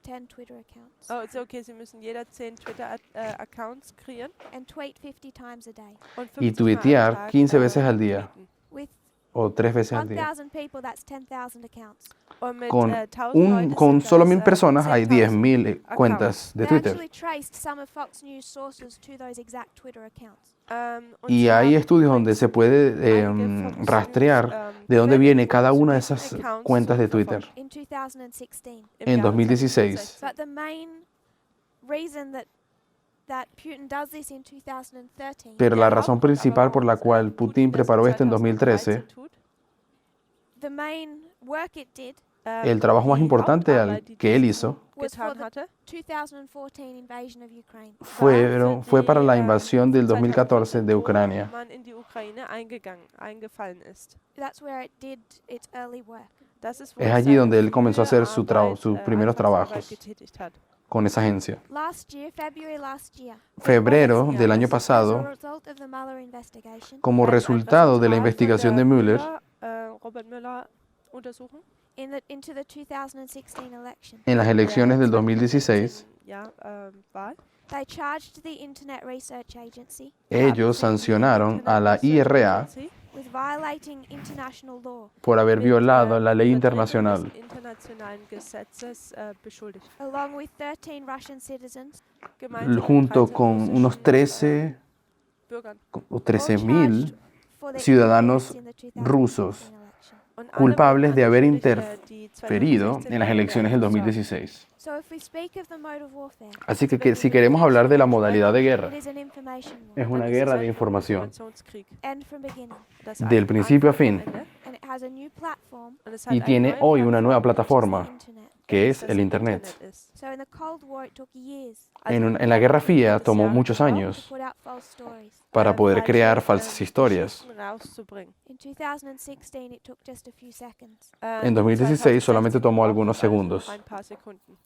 10 Twitter accounts. Oh, ist okay, Sie müssen jeder 10 Twitter-Accounts kreieren And tweet 50 times a day. und Y 50 Mal am tuitear Tag, 15 veces al día. tweeten. With o 3 veces al día. 1,000 people, that's 10,000 accounts. Und mit Con, 1.000 Leuten con sind solo das, 1000 personas hay 10.000 10.000 cuentas de They Twitter. actually traced some of Fox News sources to those exact Twitter accounts. Und Y sie hay haben estudios donde se puede einige Fox rastrear News, de dónde Quellen viene cada zu una de diesen esas Accounts cuentas de zurückverfolgt. Twitter In 2016. Im en Jahre 2016. 2016. But the main reason that Putin does this in 2013 Pero la Der razón Hauptgrund principal aber, por la warum cual Putin das preparó esto en 2013 2013, tut, the main work it did el trabajo más die importante Hauptarbeit, die que él dies hizo, was for getan the hatte, 2014 invasion of Ukraine. fue para la invasión del 2014 de Ucrania. wo man in die Ukraine eingefallen ist. That's where it did its early work. Das ist, wo Es es allí seine donde él comenzó a hacer frühe sus primeros Anfangsarbeit trabajos getätigt hat. con esa agencia. February last year, Febrero del año as a pasado, result of the Mueller investigation, como Ein resultado de la Resultat investigación von de der Mueller, Robert Mueller Untersuchung into the 2016 election, en las elecciones del 2016 2016, Wahl, they charged the Internet Research Agency ellos sancionaron a la IRA with violating international law, por haber violado la ley Übertretung internacional, des internationalen Gesetzes beschuldigt. along with 13 Russian citizens, Gemeinsam mit junto 13 con unos russischen, 13 Bürgern o all 13.000 charged for their ciudadanos interference in the 2016 rusos election. und alle culpables de haber angeschuldigt, die interferido 2016 en las elecciones del Wahl 2016. So if we speak of the mode of warfare, Así que si queremos hablar de la modalidad de it guerra, is an information war, es una dann ist es guerra de ein información, Informationskrieg, end from beginning, das del principio a Anfang fin, vom Ende, and it has a new platform, und es hat y eine tiene neue hoy una nueva Plattform, which is plataforma, the internet. que es das el Internet. ist. So in the Cold War, it took years En la Guerra Fría tomó Jahre muchos gebraucht, to años put out false stories. para poder falsche, crear falsas historias. Geschichten rauszubringen. In 2016, it took just a few seconds. En 2016 solamente tomó algunos brauchte es also segundos. noch ein paar Sekunden.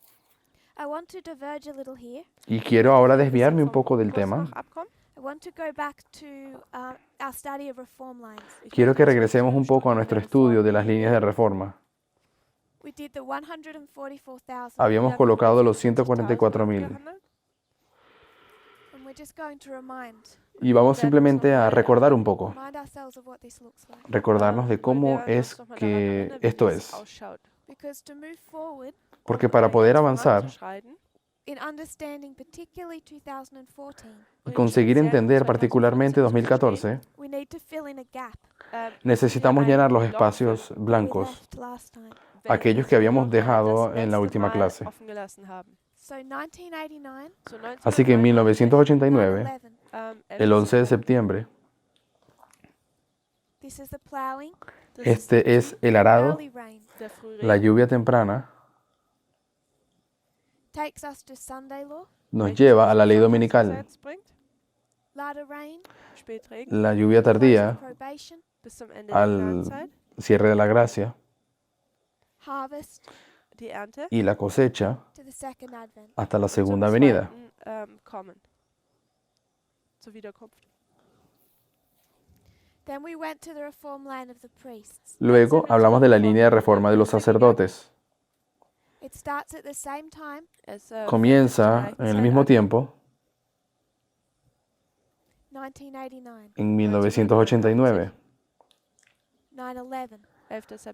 I want to diverge a little here. Y quiero ahora Ich will ein bisschen desviarme un vom poco del Kurs tema. noch abkommen. I want to go back to our study of reform lines. Ich Quiero möchte que zurück regresemos zum un poco a Studium nuestro der estudio de Reform. las líneas de reforma. We did the 144,000, Habíamos Wir haben colocado über los 144.000 abgehandelt. and we're just going to y vamos simplemente a recordar un poco, remind ourselves of what this looks like. recordarnos de cómo Wollen wir es uns noch mal daran que erinnern, wie esto das es. ausschaut. Because to move forward Porque para poder Jetzt avanzar voranzuschreiten in understanding particularly 2014, y conseguir entender particularmente 2014, we need to fill in a gap necesitamos llenar los espacios that we blancos, left last time. aquellos que habíamos dejado en la última clase. So 1989, Así que en 1989, 9/11, el 11 de septiembre, this is the plowing, este es el arado, early rain, la lluvia temprana, takes us to Sunday law, nos lleva a la ley dominical, latter rain, la lluvia tardía, probation, bis zum Ende der al Gnadenzeit, cierre de la gracia harvest, die Ernte, y la cosecha to the second advent. hasta la zum segunda venida. zweiten, Kommen, zur Wiederkunft. Then we went to the reform line of the priests. Luego hablamos de la línea de reforma de los sacerdotes. It starts at the same time, Es Comienza en el mismo tiempo, 1989, en 1989, 9/11.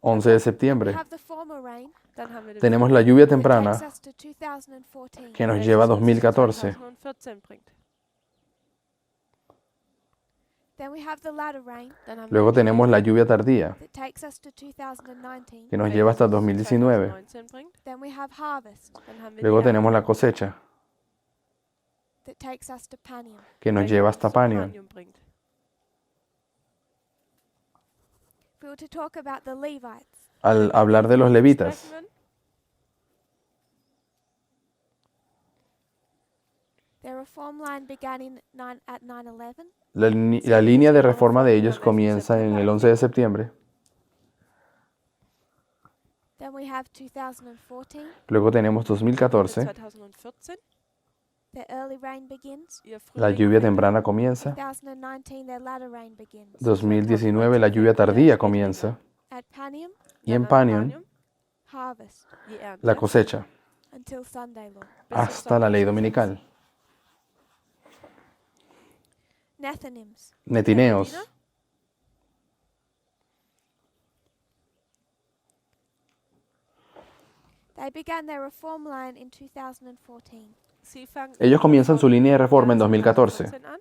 11 de We septiembre. have the former rain Dann haben wir den Tenemos la lluvia that temprana takes us to 2014. que nos lleva a 2014. 2014 bringt. Then we have the latter rain Dann haben Luego wir tenemos la lluvia tardía that takes us to 2019. que nos lleva hasta 2019. 2019 bringt. Then we have harvest Dann haben wir Luego die tenemos la Ernte, cosecha that takes us to Panium. que nos lleva hasta zum Panion. Panium bringt. If we were to talk about the Levites, Al hablar de los levitas, Sprechen würden, their reform line began at 9/11. la línea de reforma de ellos comienza en el 11 de septiembre. Then we have 2014. Luego tenemos 2014, 2014, Their early rain begins. ihr la Frühling lluvia bringt. temprana comienza. 2019, their latter rain begins. 2019, la lluvia tardía comienza. At Panium, Y en Dann am Panion, harvest die Ernte, la cosecha, until Sunday law. bis zum hasta la ley dominical. Nethinims, Netineos, They began their reform line in 2014. Sie fangen Ellos ihre comienzan su Reform línea de im reforma en Jahr 2014 2014 an.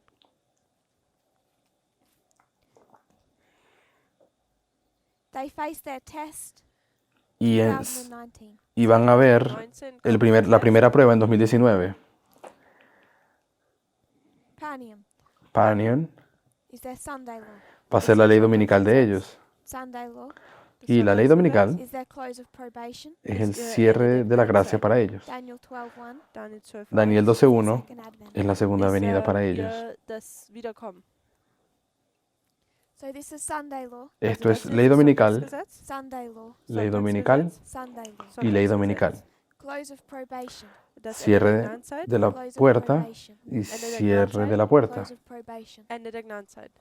They faced their test y, in es- 2019. y van a ver 19 la primera prueba en 2019. Panium Panion is their Sunday law. va a ser la ley dominical de ellos. Sunday law Y la ley dominical is their close of probation. es el cierre de la gracia para ellos. Daniel 12:1 Daniel 12, Daniel 12:1 second advent. es la segunda venida para ellos. Das Wiederkommen. So this is Sunday law, Esto Also es das ley dominical, Sonntagsgesetz, Sunday law, ley dominical Sunday law. y ley dominical. Close of probation, das Ende Cierre der de Gnadenzeit, la close of puerta probation, y cierre de la puerta. close of probation. Ende der Gnadenzeit.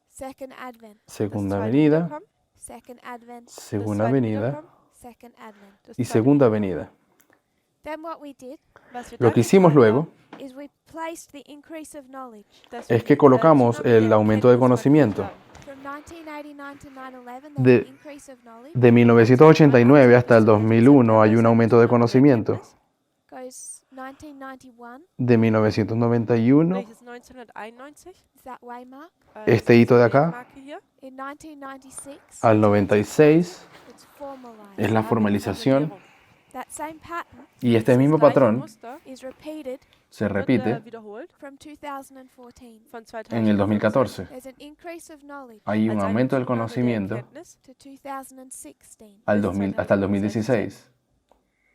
Second advent, Das Segunda zweite venida, Wiederkommen, second advent, das segunda zweite venida Wiederkommen, second advent. das y zweite segunda Wiederkommen. venida. Then what we did Was wir Lo dann que hicimos getan luego is we placed the increase of knowledge haben, dass es wir que die, colocamos Zunahme el der aumento de Erkenntnis conocimiento. markiert haben. from 1989 to 9/11. De- There's an increase of knowledge. De 1989 hasta el 2001 hay un aumento de conocimiento. Goes 1991. De 1991, Welches 1991? Is that waymark? Este ist hito de diese acá. Marke hier. In 1996, al 96 it's formalized. es la formalización That same pattern y este Dieses mismo gleiche patrón Muster is repeated se wird, repite wiederholt from 2014. von en el 2014. There's an increase of knowledge Hay un als eine aumento del Zunahme der conocimiento Erkenntnis to 2016. hasta el 2016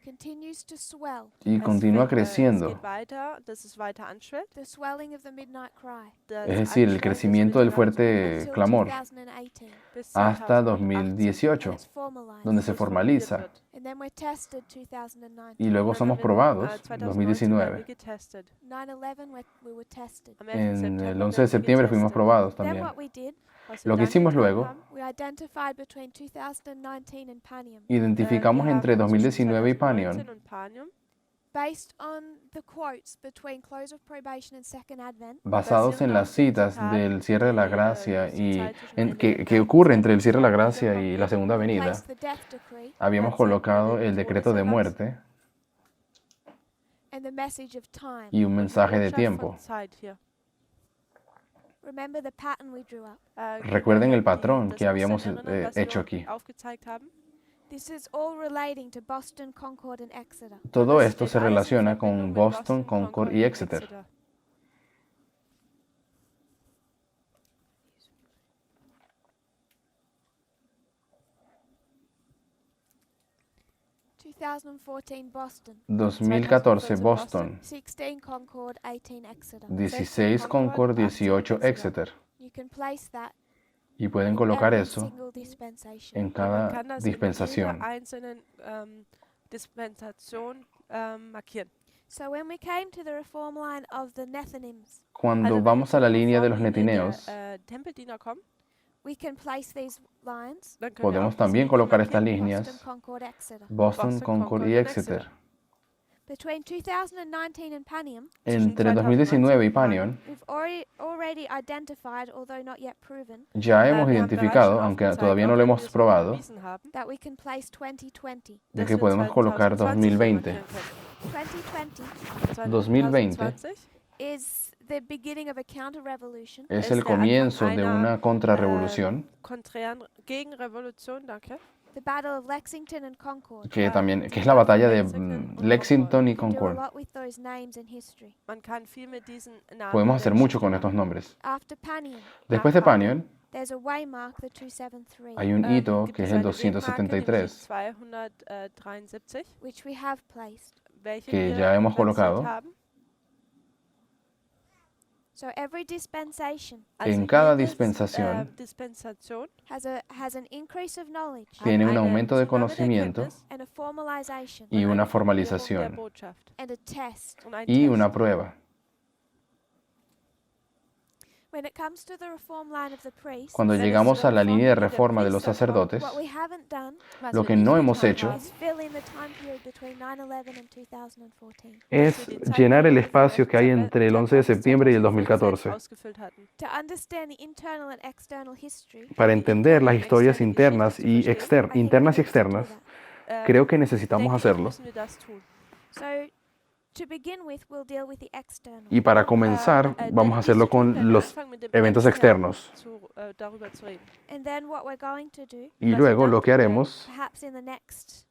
Continues to swell. y Es continúa Es creciendo. geht weiter, dass es weiter anschwillt. The swelling of the midnight cry Das Es decir, el Anschwellen des crecimiento del Mitternachts fuerte until clamor 2018. bis hasta 2018, 2018, When it's formalized. donde se wo es formuliert formaliza wird. And then we're tested 2019. y luego Und dann somos haben wir, probados 2019 2019. werden wir getestet. 9/11 we were tested. Am 11. En September el 11 de werden wir septiembre fuimos getestet. probados Then también. what we did, Was wir Lo que dann hicimos getan luego, haben, we identified between 2019 and Panium. identificamos wir entre haben zwischen 2019 y 2019 Panion, und Panion, Based on the quotes between close of probation and second advent, basados en las citas del cierre de la gracia y que ocurre entre el cierre de la gracia y la segunda venida, placed the death decree habíamos colocado el decreto de muerte and the message of time. y un mensaje de Botschaft tiempo. von Zeit hier. Remember the pattern we drew up. Recuerden el patrón das que habíamos Muster erinnern, was wir hecho aquí. aufgezeigt haben. This is all relating to Boston, Concord, and Exeter. Todo Das esto steht se alles in relaciona Verbindung con mit Boston, Concord y und Exeter. 2014 Boston, 2014 Boston, 16 Concord, 18 Exeter. 16 Concord, 18 Exeter. You can place that Y pueden colocar every eso single dispensation. en Man cada kann das dispensación. in jeder einzelnen Dispensation markieren. So when we came to the reform line of the Nethinims, Cuando Also wenn vamos wir a la zur línea de los Reformlinie der, netineos, Tempeldiener kommen, we can place these lines dann können wir podemos auch diese también Linie colocar markieren. estas Boston, líneas Concord, Exeter. Boston, Boston, Concord Concord y y Exeter. Exeter. Between 2019 and Panium, Entre 2019 y Panion we've already identified, although not yet proven, ya hemos wir haben bereits identificado, schon aunque aufgezeigt, todavía no auch lo wenn wir hemos es noch probado, bewiesen haben, that we can place 2020. de dass que wir podemos colocar 2020 hier 2020. markieren können. 2020 2020 2020 is the beginning of a counter-revolution es Es el der Anfang comienzo de einer, una contrarrevolución konträren Gegenrevolution, danke. the Battle of Lexington and Concord. que es la batalla de Lexington y Lexington y We can do a Concord. lot with those names in history. Man kann viel mit diesen Namen Podemos in hacer der mucho Geschichte con machen. estos nombres. After Panion, Después de Panion there's a waymark, the 273, hay un hito Gibt que es es el eine Wegmarke, nämlich die 273, 273, which we have placed. welche que wir ya hemos platziert colocado. haben. So every dispensation En cada jede, dispensación Dispensation has an increase of knowledge tiene un eine aumento de Zunahme der conocimiento Erkenntnis and a formalization y und una eine Formulierung der formalización Botschaft and a test. und ein y Test. una prueba. When it comes to the reform line of the priest, Cuando Wenn es llegamos zu a der la línea de Reformlinie reforma der de los Priester kommt, sacerdotes, what we haven't done Was lo wir que nicht no hemos getan hecho haben, is fill in the time period between 9/11 and 2014. es llenar el espacio que hay entre el 11 de septiembre y el 2014. ausgefüllt hatten. To understand the internal and external history, Para entender las historias internas y I think we need to do externas, that. Creo que necesitamos denke ich, hacerlo. müssen wir das tun. So, to begin with, we'll deal with the external. Y para comenzar, vamos a hacerlo con los eventos externos. Darüber zu reden. And then what we're going to do, Y luego lo que haremos, perhaps in the next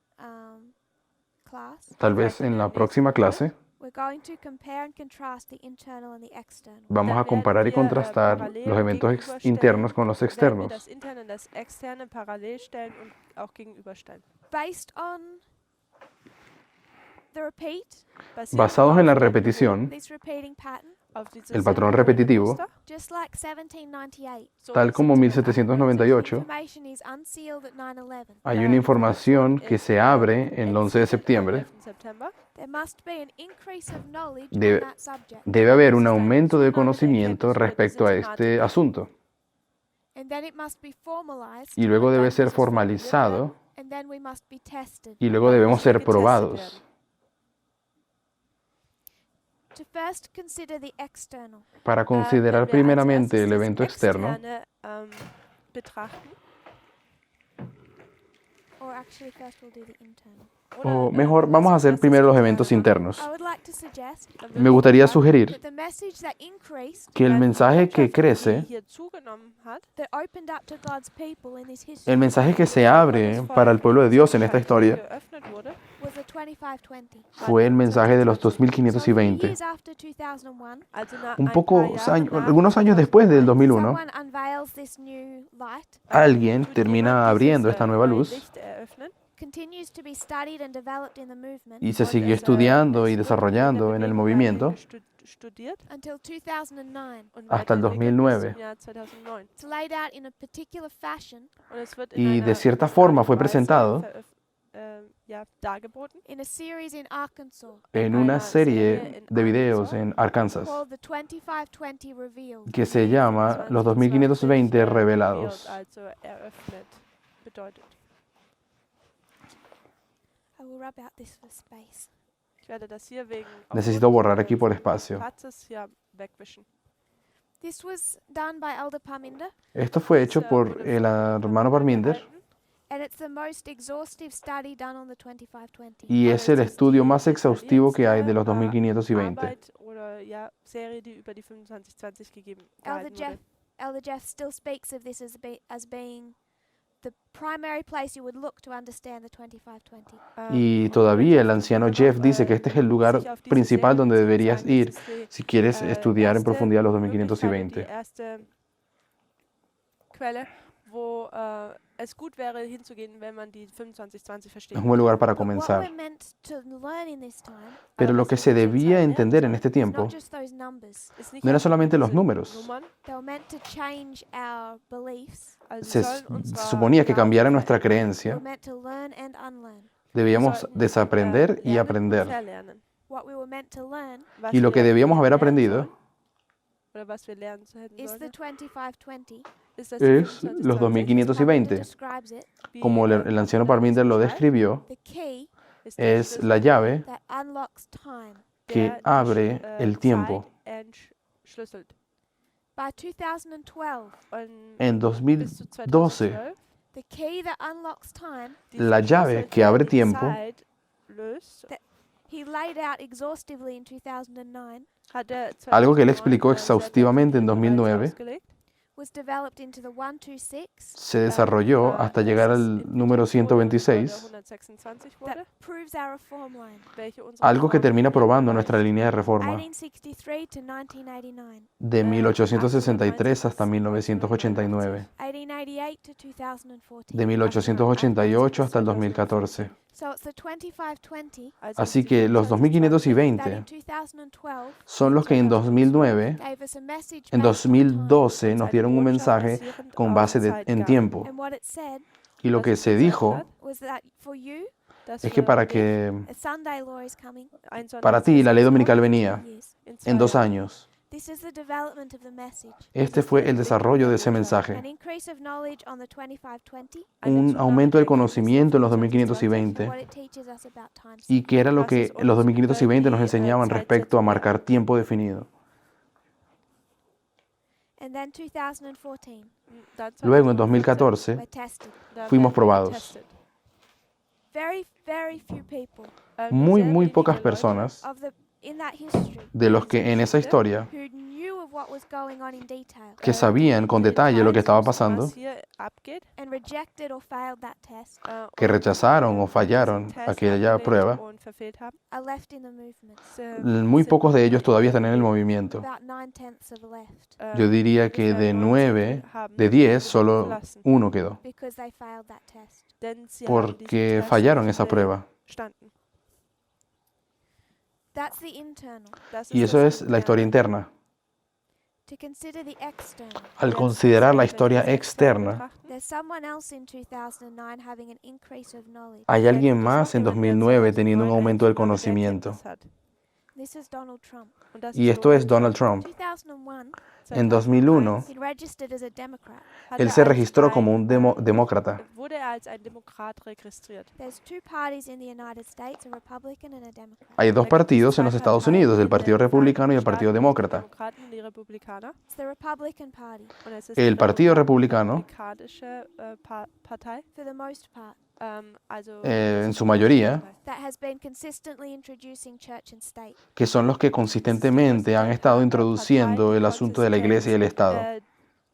class, tal vez en la próxima clase, we're going to compare and contrast the internal and the external. vamos a comparar y contrastar los eventos internos con los Werden wir externos. das Interne und das Externe parallel stellen und auch gegenüberstellen. Based on the repeat, Basados en la repetición, this repeating pattern, auf dieses el patrón repetitivo, Muster, just like 1798, so tal wie como 1798, information is unsealed at 9/11. hay una información que se abre en el 11 de septiembre. 11. September. There must be an increase of knowledge Debe- on that subject, Debe haber un aumento de conocimiento respecto a este asunto. and then it must be formalized, Y luego debe ser formalizado and then we must be tested. y luego debemos ser probados. To first consider the external. Para Wenn considerar wir als primeramente erstes el das evento externo, Externe, betrachten, Or actually, first we'll do the internal. o mejor, vamos a hacer primero los eventos internos. I would like to suggest Me gustaría sugerir that the message that increased, que el mensaje que crece, hier zugenommen hat, that opened up to God's people in this history, el mensaje que se abre para el pueblo de Dios en esta historia, geöffnet wurde, was the 2520. fue el mensaje de los So a few 2520. years after 2001, also Un ein poco, paar Jahre nach algunos años después del 2001, someone unveils this new light, alguien termina abriendo esta nueva luz Licht eröffnen continues to be studied and developed in the movement y se siguió estudiando y desarrollando en el movimiento studiert until 2009. und hasta el weiterentwickelt 2009. bis zum Jahr 2009. It's laid out in a particular fashion Und es wird in Y einer de cierta forma fue Art und Weise presentado dargeboten in a series in Arkansas en una serie de videos en Arkansas called the 2520 Revealed. que se llama Los 2520 Revelados. also eröffnet bedeutet. I will rub out this for space. Ich werde das hier wegen Necesito borrar aquí por espacio. Platzes hier wegwischen. This was done by Elder Parminder, Esto fue hecho por el hermano Parminder and it's the most exhaustive study done on the 2520. y es el estudio más exhaustivo que hay de los 2520. Arbeit oder Serie, die über die 2520 gegeben gehalten wurde. Elder Jeff still speaks of this as being the primary place you would look to understand the 2520. Y todavía el anciano Jeff dice que este es el lugar principal donde deberías ir si quieres estudiar en profundidad los 2520. Die erste Quelle, wo es gut wäre hinzugehen, wenn man die 2520 versteht. Es un buen lugar para But what comenzar. we're meant to learn in this time Pero lo que se debía entender en este is tiempo not just those numbers. Ist nicht no eran einfach solamente los diese números. Nummern, They were meant to change our beliefs. also Se sollen unsere suponía que cambiara Glauben nuestra They were creencia. meant to learn and unlearn. Debíamos sollten, desaprender y lernen und aprender. verlernen. What we were meant to learn Was Y lo que wir debíamos haber lernen aprendido sollen, oder was wir lernen hätten is the sollen, 2520. ist das die Es los 2520 2520. describes it. wie, Como el anciano Parminder lo beschreibt, describió, The key ist der es Schlüssel, la llave that unlocks time. que der die abre el tiempo. Zeit entschlüsselt. By 2012, Und En bis zu 2012, 2012 the key that unlocks time, die la llave Schlüssel, que der abre die tiempo, Zeit löst, he laid out exhaustively in 2009, hat er algo que él 2009 explicó sehr exhaustivamente en perfekt bereits 2009, ausgelegt. was developed into the 126 se desarrolló hasta llegar al número 126, 126 that wurde, proves our reform line. welche unsere algo que termina Reformlinie probando nuestra línea de reforma 1863 to 1989, de 1863 hasta 1989, 1888 to 2014. de 1888 hasta el 2014. So it's the 2520 Also Así die que los 2520 that in 2012 son los que en 2009, gave us a message en based on time. 2012 nos dieron un mensaje con base en tiempo. And what it said Y lo que se dijo was that for you, dass es que für para dich que a Sunday law is coming ein para ti la ley dominical venía 2 years. in 2 en 2 Jahren. años. This is the development of the message. Este fue el desarrollo de ese An mensaje. increase of knowledge on the 2520 Un aumento del conocimiento en los 2520 and what it teaches us about time. y que era lo que los 2520 nos enseñaban respecto a marcar tiempo definido. And then 2014, Dann Luego, en 2014, 2014, we're tested. da fuimos werden wir probados. getestet. Very, very few people Muy, sehr muy wenige pocas Leute, personas in that history de los que en esa historia who knew of what was going on in detail que sabían con detalle lo que estaba pasando, was hier abgeht, and rejected or failed that test que und, rechazaron o diesen fallaron Test aquella abgelehnt prueba, und verfehlt haben, are left in the movement. muy sind pocos de noch ellos todavía están en el Bewegung. movimiento. About 9/10 are left Yo diría que Ungefähr de 9 9, haben de die 10, Bewegung solo verlassen, uno quedó, because they failed that test. denn sie haben diesen porque Test fallaron nicht esa prueba. bestanden. That's the internal. Das Y ist eso das es la historia Interne. interna. To consider the external, Al Jetzt considerar la wenn wir historia das Externe externa, betrachten, there's someone else in 2009 having an increase of knowledge. hay da alguien gibt es más noch en jemanden, der 2009 teniendo un 2009 aumento del Zunahme der conocimiento. Erkenntnis hat. This is Donald Trump. Und das Y ist esto es Donald Trump. 2001, En 2001, he registered as a Democrat. él se registró como un demócrata. Wurde er als ein Demokrat registriert. There's two parties in the United States, a Republican and a Democrat. Hay dos Da gibt es partidos en zwei los Estados Parteien Unidos, el in Partido den Republicano y el Vereinigten Partido Staaten, die Demócrata. Demokraten und die Republikaner. It's the Republican Party, Und es ist El die Partido Republicano, republikanische Partei, for the most part, also en das su ist die mayoría, Partei. that has been consistently introducing church and state. que son los que consistentemente han estado introduciendo el asunto de la iglesia y el Estado,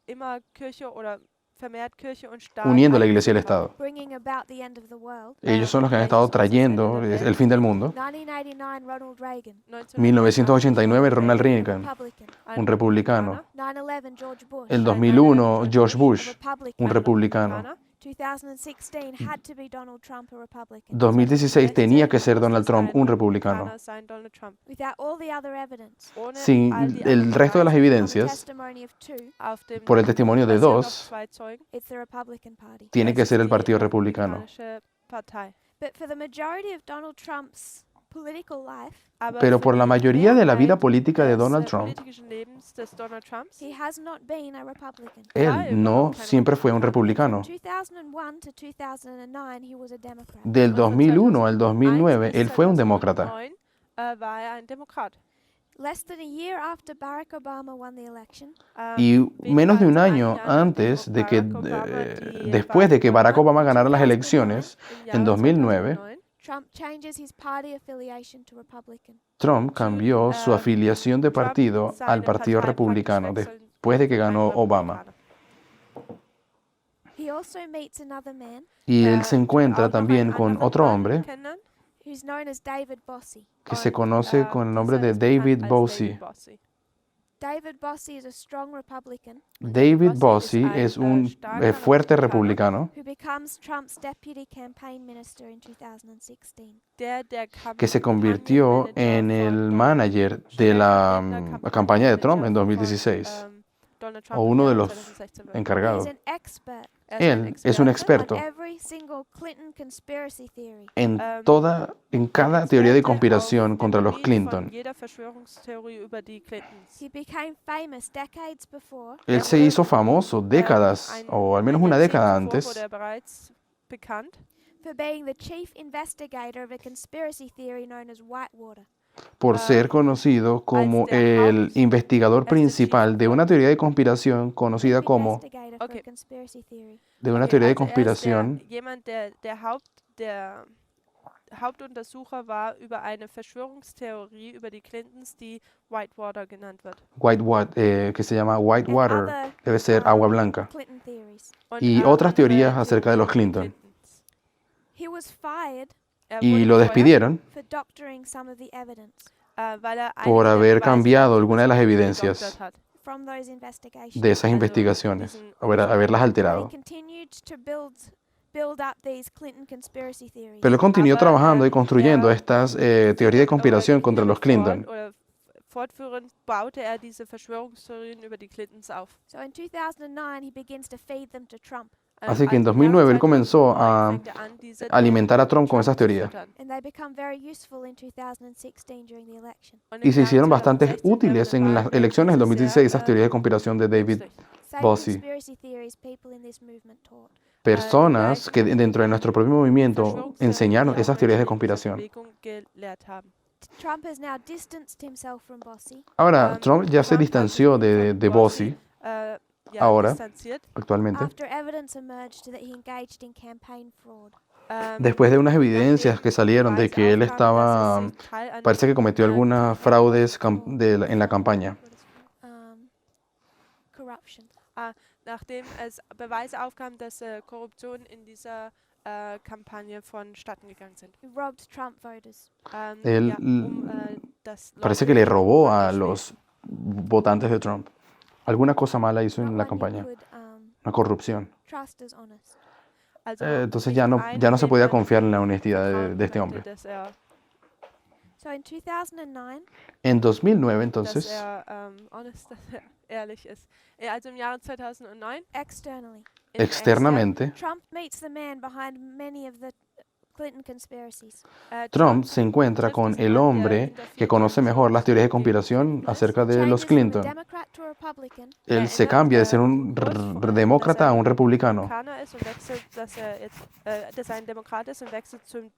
Immer Kirche oder vermehrt Kirche und Staat uniendo la iglesia y el eingeführt haben. Estado. Bringing about the end of the world. Ellos son los que han estado trayendo el fin del mundo. 1989, Ronald Reagan, 1989, Ronald Reagan, Republican. un republicano. 9/11, George Bush, El 2001, George Bush, Republican. un republicano. 2016 had to be Donald Trump, a Republican. 2016 tenía que ser Donald Trump, un republicano. Donald Trump. Without all the other evidence, Ohne Sin all die el anderen resto de las Beweise, on the evidencias, testimony of two, auf dem por el testimonio de basierend auf dos, zwei Zeugen, it's the Republican Party. tiene que es ser el die Partido Republicano. republikanische Partei. But for the majority of Donald Trump's political life, Aber Pero für por la die mayoría de la vida Mehrheit política de des, Donald Trump, politischen Lebens des Donald Trumps, he has not been a Republican. él no siempre fue un republicano. 2001 to 2009, he was a Democrat. Del 2001 al 2009, 2001 él bis fue un demócrata. 2009, war er ein Demokrat. Less than a year after Barack Obama won the election, Y Weniger menos de als un ein año Jahr nachdem antes de que, Barack Obama die después de que Wahl Barack Obama ganara las 2009, elecciones, im en Jahre 2009, 2009, Trump changes his party affiliation to Republican. Trump cambió su afiliación de partido Trump al seine Partido Partei Republicano praktisch wechseln después de que zu einem ganó Obama. Republikaner. He also meets another man Y él se tut encuentra auch noch también einen con anderen otro Mann hombre kennenlernen who's known as David Bossie. que se und, conoce con el nombre de dieser ist bekannt David als Bossie. David Bossie. David Bossie is a strong Republican David Bossie Bossie ist es ein, un starker fuerte Republikaner, republicano who becomes Trump's deputy campaign minister in 2016. der que se convirtió en el manager de la campaña de Trump en 2016, o uno de los He encargados. is an expert Él es un experto on every single Clinton conspiracy theory. en cada teoría de conspiración contra los Clinton. Jeder Verschwörungstheorie über die Clintons. He became famous decades before Él se hizo famoso décadas, o al menos una década antes, wurde er bereits bekannt, for being the chief investigator of a conspiracy theory known as Whitewater. por ser conocido como el investigador principal de una teoría de conspiración conocida Chief como investigator for a Okay. conspiracy theory. de una Okay, teoría de also er ist conspiración jemand, der Hauptuntersucher war über eine Verschwörungstheorie über die Clintons, die Whitewater genannt wird. que se llama Whitewater, other, debe ser agua blanca, Clinton theories. Und, y otras andere teorías acerca de los Theorien Clinton. Clintons. He was fired Er Y wurde lo gefeuert, despidieron for doctoring some of the evidence weil er por einige der haber Beweise cambiado alguna de las gedoktert evidencias hat. from those investigations. de esas Also, investigaciones, diesen haberlas But he alterado. continued to build up these Clinton conspiracy theories. Pero él continuó Aber, trabajando y construyendo er estas teorías de conspiración contra los Clinton. Fortführend baute er diese Verschwörungstheorien über die Clintons auf. So in 2009, he begins to feed them to Trump, Así que en Also 2009 él 2009 comenzó a fängt er an, diese alimentar a Trump con Trump esas zu teorías. füttern. and they become very useful in 2016 during the election. Und Y im se Jahr hicieron bastante 2016 útiles während en der las Wahl elecciones del diese 2016 esas sehr, teorías de conspiración de David. nützlich. Same Bossie. conspiracy theories people in this movement taught. Personas que dentro de nuestro propio movimiento enseñaron die auch esas teorías de Menschen in dieser conspiración. Bewegung gelehrt haben. Trump has now distanced himself from Bossie Ahora, Trump ya se Trump hat distanció sich de von Bossie ja, ahora. distanziert, actualmente, after evidence emerged that he engaged in campaign fraud. Después de unas evidencias que salieron de que él estaba, parece que cometió algunas fraudes en la campaña. Corruption. Nachdem es Beweise aufkamen, dass Korruption in dieser Kampagne vonstatten gegangen sind. Who robbed Trump voters. Él Das parece que le robó a los votantes de Trump. Alguna cosa mala hizo en la campaña, una corrupción. Trust as honest. Entonces ya no se podía confiar en la honestidad de este hombre. So in 2009, En 2009, Dass entonces, honest, dass ehrlich ist. Also im Jahre 2009, externally, externamente, Trump meets the man behind many of the Clinton conspiracies. Trump se encuentra con el hombre que conoce mejor las teorías de conspiración acerca de los Changes from a Clinton. Democrat to a Republican, Él se cambia de ser un demócrata a un republicano. Republikaner ist und wechselt, dass ein Demokrat ist und wechselt zum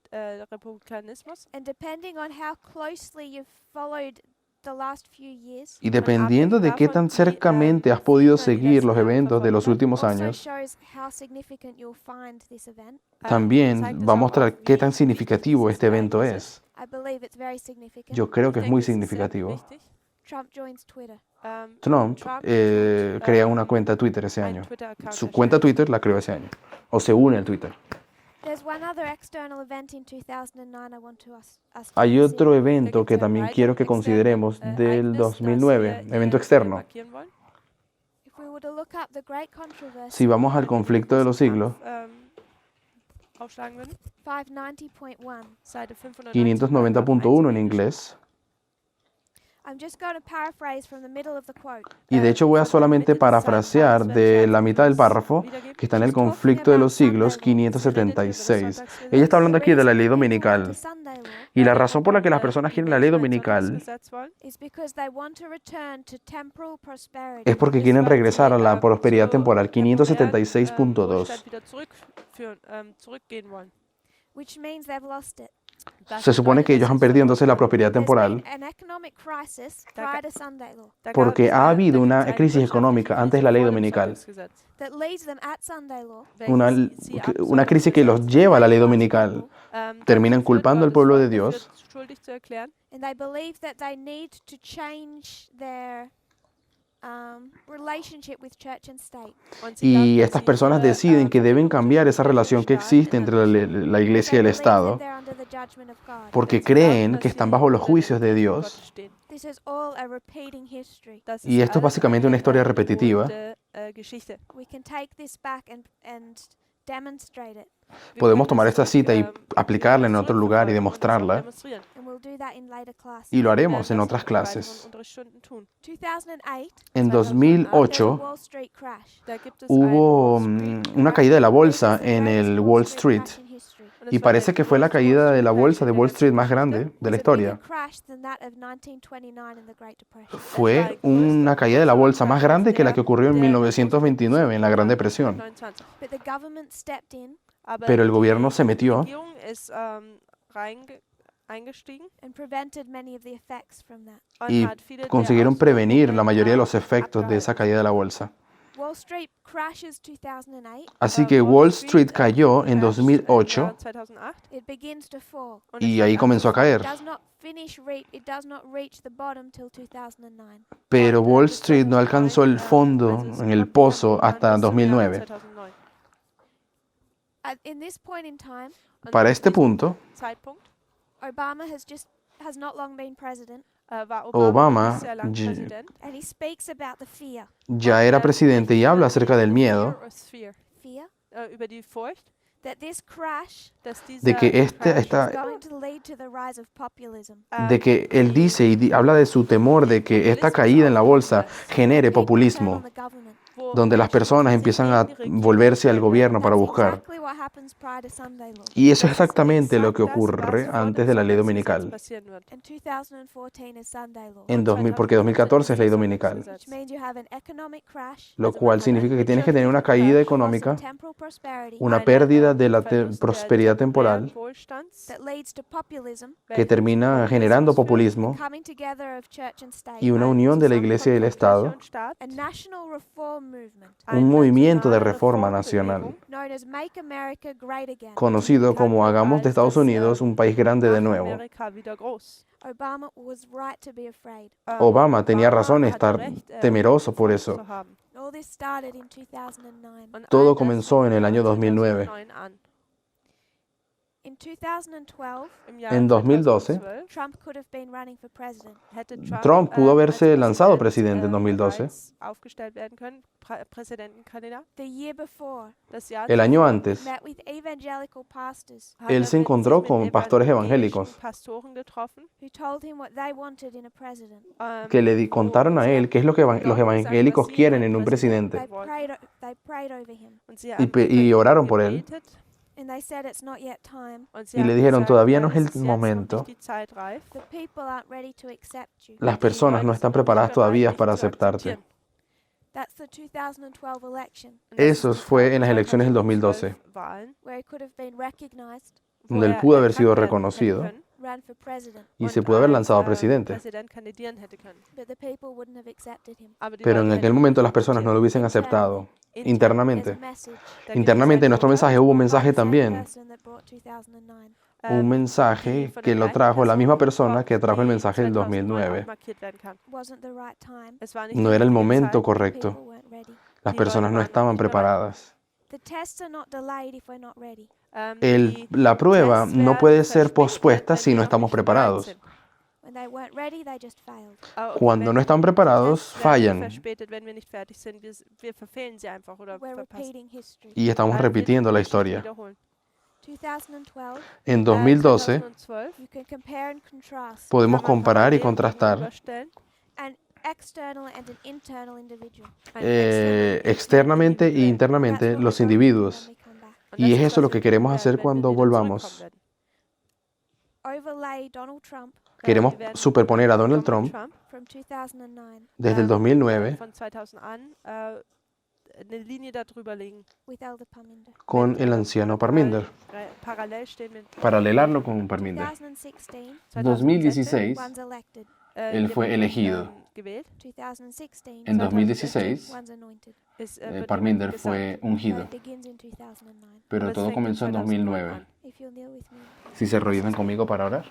Republikanismus. and depending on how closely you've followed the last few years, Y dependiendo de qué tan cercamente has podido seguir los eventos de los últimos also años, shows how significant you'll find this event. también va a mostrar qué tan significativo este evento es. I believe it's very significant. Yo creo que es muy Ich denke, es sehr significativo. wichtig. Trump joins Twitter. Trump crea una cuenta Twitter ese Ein año. Twitter-Account Su erstellt. cuenta Twitter la creó ese año. O se une al Twitter. There's one other external event in 2009 I want to us to Hay consider. otro evento que también quiero que consideremos del 2009, evento externo. If we were to look up the great controversy, Si vamos al conflicto de los siglos, Aufschlagen würden, 590.1. Seite 590. 590.1 en inglés, I'm just going to paraphrase from the middle of the quote. y de hecho voy a solamente parafrasear de la mitad del párrafo que está en el conflicto de los siglos 576. Ella está hablando aquí de la ley dominical. Sunday law Y la razón por la que las personas quieren la ley dominical is because they want to return to temporal prosperity, es porque quieren regresar a la prosperidad temporal 576.2. Wohlstand wieder zurückgehen wollen. which means they've lost it. Se supone que ellos han perdido entonces la prosperidad There's temporal been an economic crisis prior to Sunday law porque ha habido una crisis económica antes de la ley dominical. that leads them at Sunday law Una crisis que los lleva a la ley dominical. Terminan culpando al pueblo de Dios and they believe that they need to change their relationship with church and state. y estas personas deciden que deben cambiar esa relación que existe entre la iglesia y el They believe Estado that they're under the judgment of God. porque creen que están bajo los juicios de Dios. This is all a repeating history. Y esto es básicamente una historia repetitiva. We can take this back and demonstrate it, Podemos tomar esta cita y aplicarla en otro lugar y demostrarla, and we'll do that in later classes. y lo haremos en otras clases. 2008, En there's a 2008 Wall Street crash. hubo una caída de la bolsa en el Wall Street, Crash in history. y parece que fue la caída de la bolsa de Wall Street más grande de la It's a bigger historia. crash than that of 1929 in the Great Depression. Fue una caída de la bolsa más grande que la que ocurrió en 1929, en la Gran Depresión. But the government stepped in Pero el gobierno se metió and prevented many of the effects from that. y consiguieron prevenir la mayoría de los efectos de esa caída de la bolsa. Wall Street crashes 2008. Así que Wall Street cayó en 2008 It begins to fall. y ahí comenzó a caer. It does not reach the bottom till 2009. Pero Wall Street no alcanzó el fondo en el pozo hasta 2009. In this point in time, Para este punto, Obama has not long been president, Obama and he speaks about the fear. ya era presidente y habla acerca del miedo Fear that this crash de que is going to lead to the rise of populism. de que él dice y habla de su temor de que esta caída en la bolsa genere People turn populismo, on the government. donde las personas empiezan a volverse al gobierno para That's buscar. exactly what happens prior to Sunday law. Y eso es exactamente lo que ocurre antes de la ley dominical, And 2014 is Sunday law, en 2000, porque 2014 es ley dominical, which means you have an economic crash, lo cual significa que tienes que tener una caída económica, temporal prosperity una pérdida de la prosperidad temporal that leads to populism, que termina generando populismo coming together of church and state, y una unión de la iglesia y el Estado a national reform un movimiento de reforma nacional, known as Make America Great Again. conocido como Hagamos de Estados Unidos un país grande de nuevo. Obama was right to be afraid. Obama tenía razón en estar temeroso por eso. All this started in 2009. Todo comenzó en el año 2009. In 2012, En 2012, Trump could have been running for president. Trump pudo haberse lanzado presidente en 2012. The year before, El año antes, met with evangelical pastors él se encontró con pastores evangélicos who told him what they wanted in a president. que le contaron a él qué es lo que los evangélicos quieren en un presidente They prayed over him, y oraron por él and they said it's not yet time. y le dijeron todavía no es el momento. The people aren't ready to accept you. Las personas no están preparadas todavía para aceptarte. That's the 2012 election, Eso fue en las elecciones del 2012, where he could have been recognized, donde él pudo haber sido reconocido ran for president, y se pudo haber lanzado a presidente. but the people wouldn't have accepted him. Pero en aquel momento las personas no lo hubiesen aceptado internamente. There's a message. Internamente en nuestro mensaje hubo un mensaje The same también. person that brought 2009. Un mensaje que lo trajo la misma persona que trajo el mensaje del 2009. Wasn't the right time. No era el momento People correcto. weren't ready. Las personas no estaban preparadas. The tests are not delayed if we're not ready. La prueba no puede ser pospuesta si no estamos preparados. When they weren't ready, they just failed. Cuando no están preparados, fallan. We're repeating history. Y estamos repitiendo la historia. 2012, En 2012 you can compare and contrast podemos comparar y contrastar an external and an internal individual. externamente e internamente los individuos. When we come back. Y es eso lo que queremos hacer cuando volvamos. Overlay Donald Trump Queremos superponer a Donald Trump from 2009 desde el 2009 with Elder Parminder. con el anciano Parminder. Paralelarlo con Parminder. 2016, 2016, one's elected. él fue elegido. 2016, En 2016, one's anointed. Parminder fue ungido. It begins in 2009. Pero todo comenzó en 2009. If you'll kneel with me. Si se arrodillan conmigo para orar.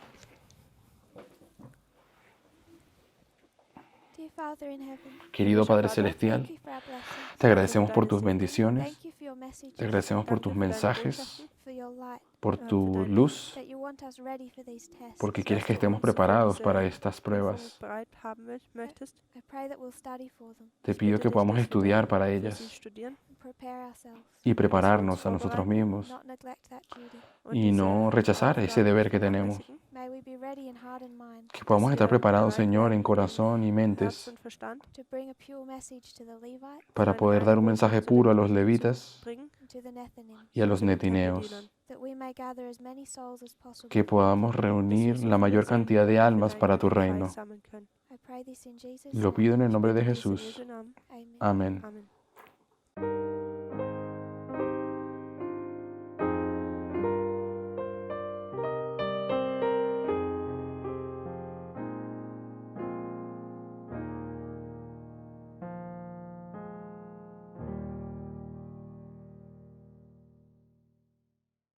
Dear Father in heaven, Querido Padre thank Celestial, you for our blessings. te agradecemos por tus bendiciones, Thank you for your message, te agradecemos por tus mensajes, for your light, por tu luz, that you want us ready for these tests. porque quieres que estemos preparados para estas pruebas. I pray that we'll study for them Te pido que podamos estudiar para ellas and prepare ourselves, y prepararnos a nosotros mismos not neglect that duty. y no rechazar ese deber que tenemos. May we be ready in heart and mind Que podamos estar preparados, Señor, en corazón y mentes to bring a pure message to the Levites para poder dar un mensaje puro a los levitas and to the Nethinim, y a los netineos. that we may gather as many souls as possible. Que podamos reunir la mayor cantidad de almas para tu reino. I pray this in Jesus' Lo name. pido en el nombre de Jesús. Amen. Amén. Amen.